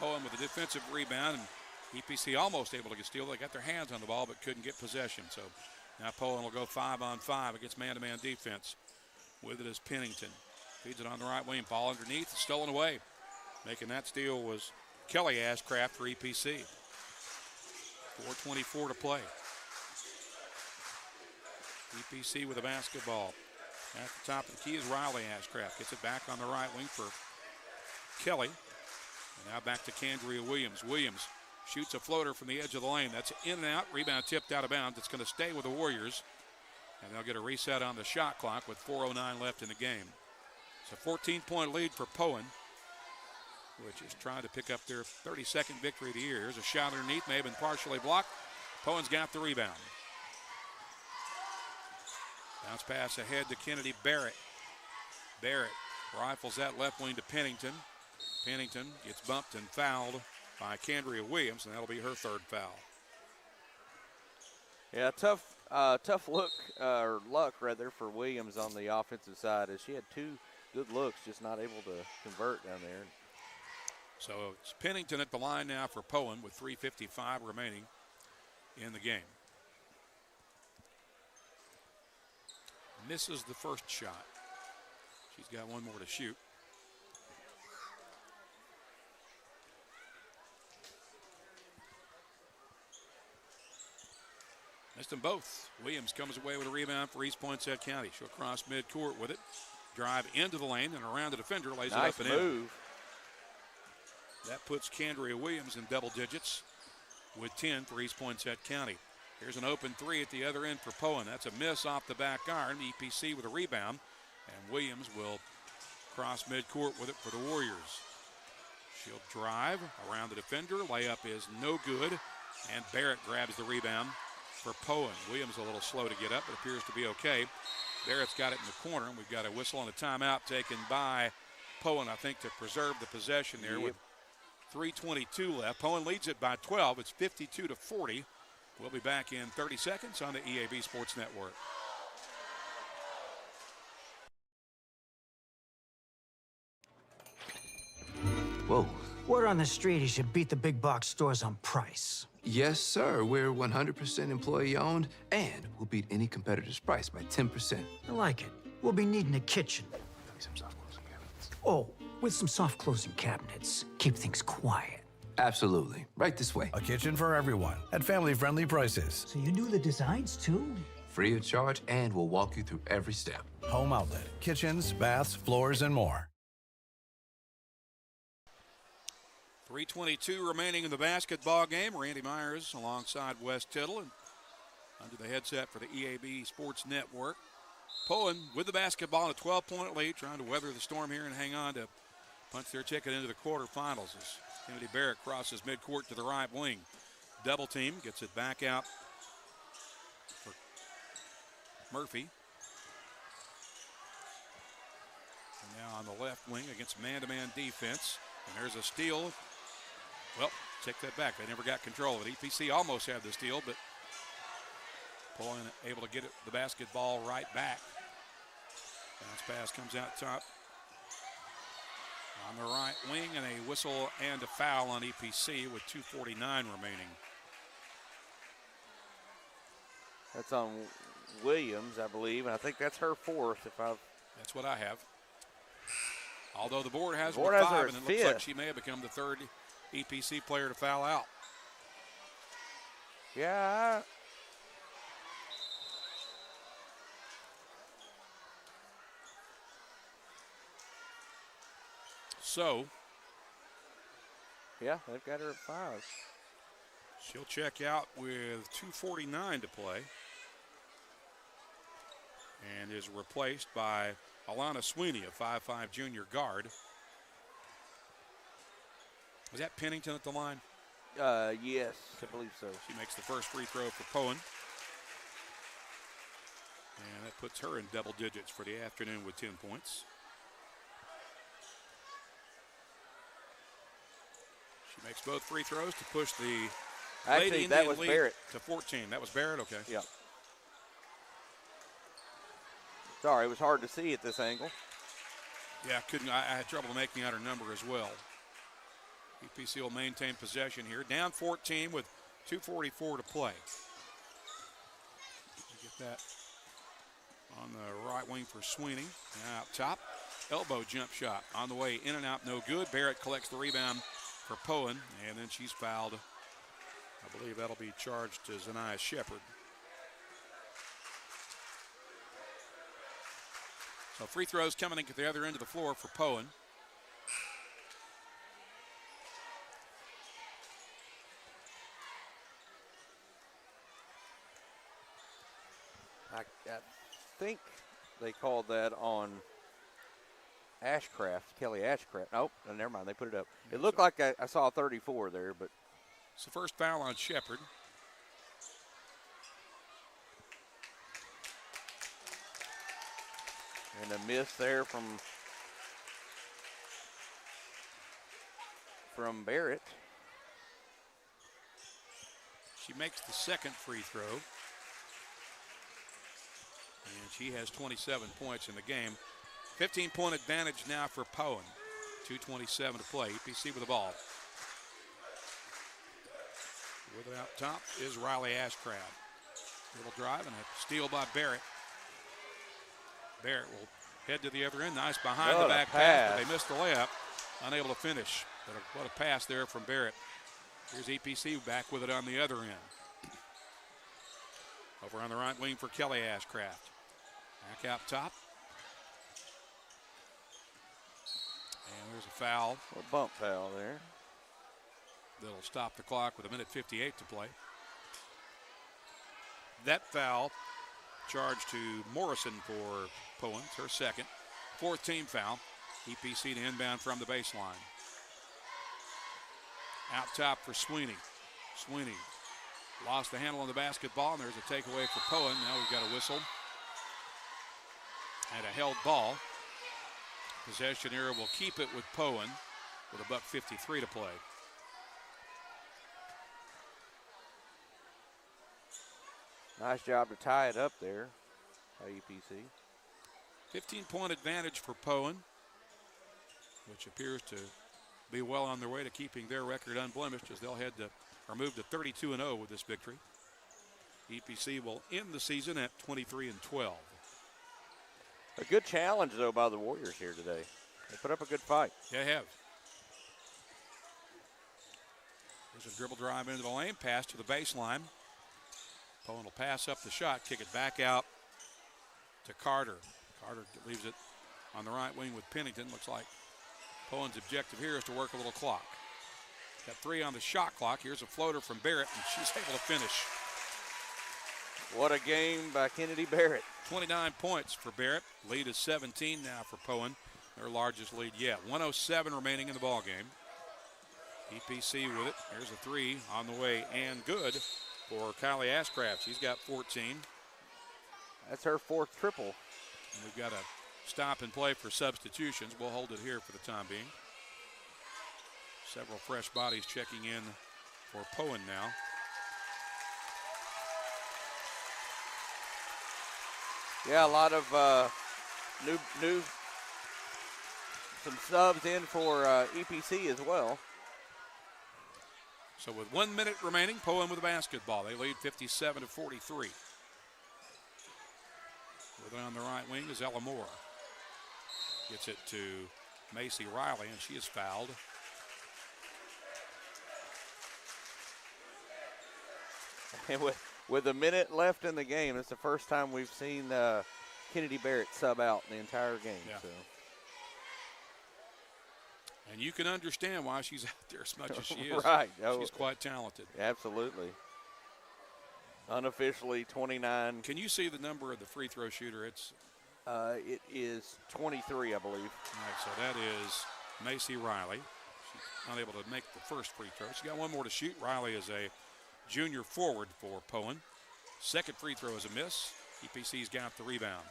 Poyen with a defensive rebound, and EPC almost able to get steal. They got their hands on the ball but couldn't get possession. So now Poyen will go 5-on-5 against man-to-man defense. With it is Pennington. Feeds it on the right wing. Ball underneath, stolen away. Making that steal was Kelly Ashcraft for EPC. 4:24 to play. EPC with a basketball. At the top of the key is Riley Ashcraft. Gets it back on the right wing for Kelly. And now back to Candria Williams. Williams shoots a floater from the edge of the lane. That's in and out. Rebound tipped out of bounds. It's going to stay with the Warriors. And they'll get a reset on the shot clock with 4:09 left in the game. It's a 14-point lead for Poyen, which is trying to pick up their 32nd victory of the year. Here's a shot underneath. May have been partially blocked. Poyen's got the rebound. Bounce pass ahead to Kennedy Barrett. Barrett rifles that left wing to Pennington. Pennington gets bumped and fouled by Candria Williams, and that'll be her 3rd foul. Yeah, tough look, or luck rather, for Williams on the offensive side, as she had 2 good looks, just not able to convert down there. So it's Pennington at the line now for Poyen with 3:55 remaining in the game. Misses the first shot. She's got one more to shoot. Missed them both. Williams comes away with a rebound for East Poinsett County. She'll cross midcourt with it. Drive into the lane and around the defender. Lays it up and in. That puts Candria Williams in double digits with 10 for East Poinsett County. Here's an open three at the other end for Poyen. That's a miss off the back iron. EPC with a rebound. And Williams will cross midcourt with it for the Warriors. She'll drive around the defender. Layup is no good. And Barrett grabs the rebound for Poyen. Williams a little slow to get up, but appears to be okay. Barrett's got it in the corner, and we've got a whistle on a timeout taken by Poyen, I think, to preserve the possession there with 3:22 left. Poyen leads it by 12. It's 52-40. We'll be back in 30 seconds on the EAB Sports Network. Whoa. Word on the street is you beat the big box stores on price. Yes, sir. We're 100% employee owned, and we'll beat any competitor's price by 10%. I like it. We'll be needing a kitchen. Some soft closing cabinets. Oh, with some soft closing cabinets. Keep things quiet. Absolutely. Right this way. A kitchen for everyone at family-friendly prices. So you do the designs too? Free of charge, and we'll walk you through every step. Home Outlet. Kitchens, baths, floors, and more. 3:22 remaining in the basketball game. Randy Myers alongside Wes Tittle and under the headset for the EAB Sports Network. Poyen with the basketball, a 12-point lead, trying to weather the storm here and hang on to punch their ticket into the quarterfinals as Kennedy Barrett crosses midcourt to the right wing. Double team, gets it back out for Murphy. And now on the left wing against man-to-man defense. And there's a steal. Well, take that back. They never got control of it. EPC almost had the steal, but Poyen able to get it, the basketball right back. Bounce pass comes out top. On the right wing, and a whistle and a foul on EPC with 2:49 remaining. That's on Williams, I believe, and I think that's her fourth. That's what I have. Although the board has her 5, and it looks like fifth. she may have become the third EPC player to foul out. Yeah. So, yeah, they've got her at 5. She'll check out with 2:49 to play. And is replaced by Alana Sweeney, a 5'5" junior guard. Was that Pennington at the line? Yes, I believe so. She makes the first free throw for Poyen. And that puts her in double digits for the afternoon with 10 points. She makes both free throws to push the Actually, that was lead Barrett. to 14. That was Barrett, okay. Yeah. Sorry, it was hard to see at this angle. Yeah, I had trouble making out her number as well. EPC will maintain possession here. Down 14 with 2:44 to play. Get that on the right wing for Sweeney. Now out top. Elbow jump shot on the way in and out, no good. Barrett collects the rebound for Poyen, and then she's fouled. I believe that'll be charged to Zanaya Shepard. So free throws coming in at the other end of the floor for Poyen. I think they called that on Ashcraft, Kelly Ashcraft. Oh, never mind, they put it up. It looked like I saw 34 there, but. It's the first foul on Shepard. And a miss there from Barrett. She makes the second free throw. And she has 27 points in the game. 15-point advantage now for Poyen. 2:27 to play. EPC with the ball. With it out top is Riley Ashcraft. Little drive and a steal by Barrett. Barrett will head to the other end. Nice behind the back pass, but they missed the layup. Unable to finish. But what a pass there from Barrett. Here's EPC back with it on the other end. Over on the right wing for Kelly Ashcraft. Back out top. And there's a foul. A bump foul there. That'll stop the clock with 1:58 to play. That foul charged to Morrison for Poyen. It's her second. 4th team foul. EPC to inbound from the baseline. Out top for Sweeney. Sweeney lost the handle on the basketball, and there's a takeaway for Poyen. Now we've got a whistle and a held ball. Possession here will keep it with Poyen with $1:53 to play. Nice job to tie it up there by EPC. 15-point advantage for Poyen, which appears to be well on their way to keeping their record unblemished as they'll move to 32-0 with this victory. EPC will end the season at 23-12. A good challenge, though, by the Warriors here today. They put up a good fight. They have. There's a dribble drive into the lane, pass to the baseline. Poyen will pass up the shot, kick it back out to Carter. Carter leaves it on the right wing with Pennington. Looks like Poyen's objective here is to work a little clock. Got 3 on the shot clock. Here's a floater from Barrett, and she's able to finish. What a game by Kennedy Barrett. 29 points for Barrett. Lead is 17 now for Poyen, their largest lead yet. 1:07 remaining in the ball game. EPC with it. Here's a 3 on the way and good for Kylie Ashcraft. She's got 14. That's her 4th triple. And we've got a stop and play for substitutions. We'll hold it here for the time being. Several fresh bodies checking in for Poyen now. Yeah, a lot of some subs in for EPC as well. So with 1 minute remaining, Poyen with the basketball. They lead 57-43. With it on the right wing is Ella Moore. Gets it to Macy Riley, and she is fouled. And with a minute left in the game, it's the first time we've seen Kennedy Barrett sub out the entire game. Yeah. So. And you can understand why she's out there as much as she is. Right. She's quite talented. Absolutely. Unofficially 29. Can you see the number of the free throw shooter? It is 23, I believe. All right, so that is Macy Riley. She's unable to make the first free throw. She's got one more to shoot. Riley is a junior forward for Poyen. Second free throw is a miss. EPC's got the rebound.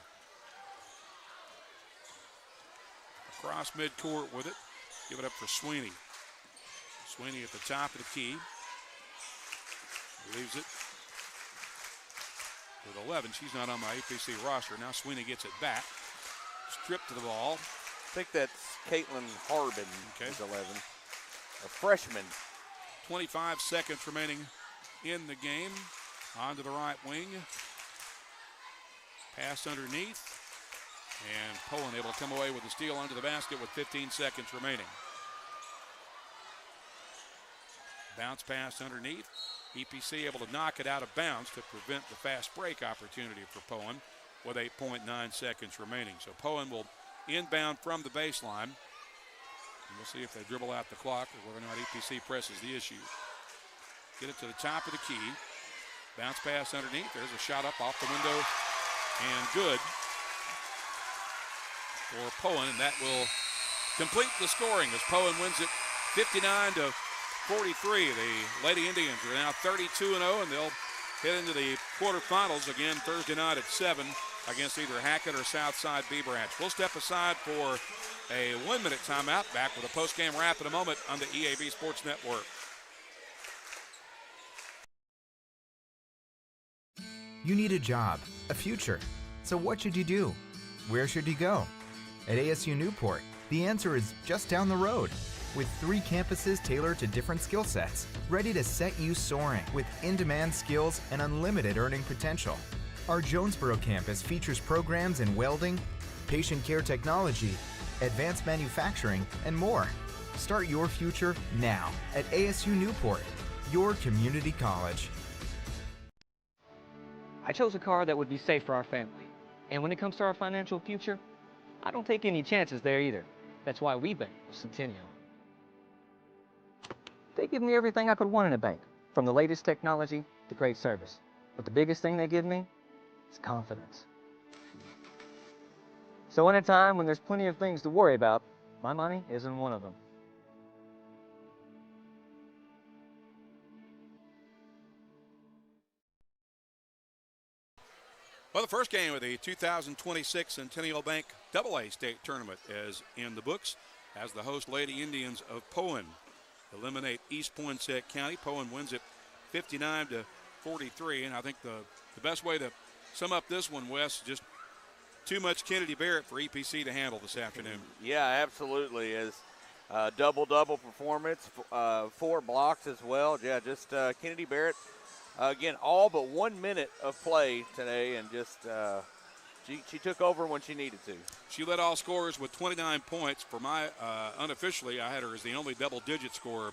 Across midcourt with it. Give it up for Sweeney. Sweeney at the top of the key. Leaves it with 11. She's not on my EPC roster. Now Sweeney gets it back. Stripped to the ball. I think that's Caitlin Harbin. Okay. Who's 11. A freshman. 25 seconds remaining in the game. On to the right wing. Pass underneath. And Poyen able to come away with the steal under the basket with 15 seconds remaining. Bounce pass underneath. EPC able to knock it out of bounds to prevent the fast break opportunity for Poyen with 8.9 seconds remaining. So Poyen will inbound from the baseline. And we'll see if they dribble out the clock or whether or not EPC presses the issue. Get it to the top of the key. Bounce pass underneath. There's a shot up off the window and good for Poyen, and that will complete the scoring as Poyen wins it 59-43. The Lady Indians are now 32-0, and they'll head into the quarterfinals again Thursday night at 7 against either Hackett or Southside B Branch. We'll step aside for a 1-minute timeout. Back with a post-game wrap in a moment on the EAB Sports Network. You need a job, a future. So what should you do? Where should you go? At ASU Newport, the answer is just down the road. With 3 campuses tailored to different skill sets, ready to set you soaring with in-demand skills and unlimited earning potential. Our Jonesboro campus features programs in welding, patient care technology, advanced manufacturing, and more. Start your future now at ASU Newport, your community college. I chose a car that would be safe for our family. And when it comes to our financial future, I don't take any chances there either. That's why we bank with Centennial. They give me everything I could want in a bank, from the latest technology to great service. But the biggest thing they give me is confidence. So in a time when there's plenty of things to worry about, my money isn't one of them. Well, the first game of the 2026 Centennial Bank AA State Tournament is in the books as the host Lady Indians of Poyen eliminate East Poinsett County. Poyen wins it 59-43, and I think the best way to sum up this one, Wes, just too much Kennedy Barrett for EPC to handle this afternoon. Yeah, absolutely. As double-double performance, 4 blocks as well. Yeah, just Kennedy Barrett. Again, all but 1 minute of play today, and just she took over when she needed to. She led all scorers with 29 points. For my unofficially, I had her as the only double-digit scorer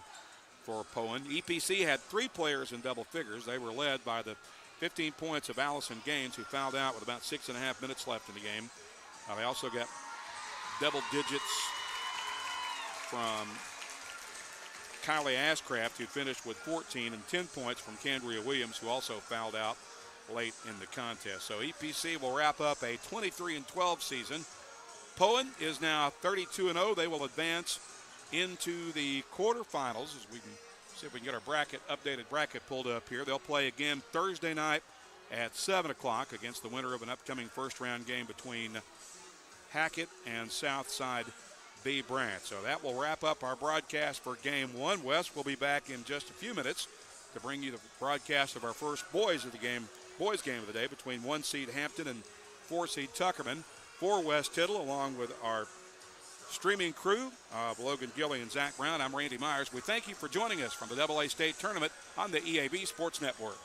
for Poyen. EPC had 3 players in double figures. They were led by the 15 points of Allison Gaines, who fouled out with about 6.5 minutes left in the game. They also got double digits from Kylie Ashcraft, who finished with 14, and 10 points from Candria Williams, who also fouled out late in the contest. So EPC will wrap up a 23-12 season. Poyen is now 32-0. They will advance into the quarterfinals, as we can see if we can get our updated bracket pulled up here. They'll play again Thursday night at 7 o'clock against the winner of an upcoming first-round game between Hackett and Southside B. Branch. So that will wrap up our broadcast for Game 1. Wes will be back in just a few minutes to bring you the broadcast of our first boys game of the day between 1-seed Hampton and 4-seed Tuckerman. For Wes Tittle, along with our streaming crew of Logan Gilly and Zach Brown, I'm Randy Myers. We thank you for joining us from the AA State Tournament on the EAB Sports Network.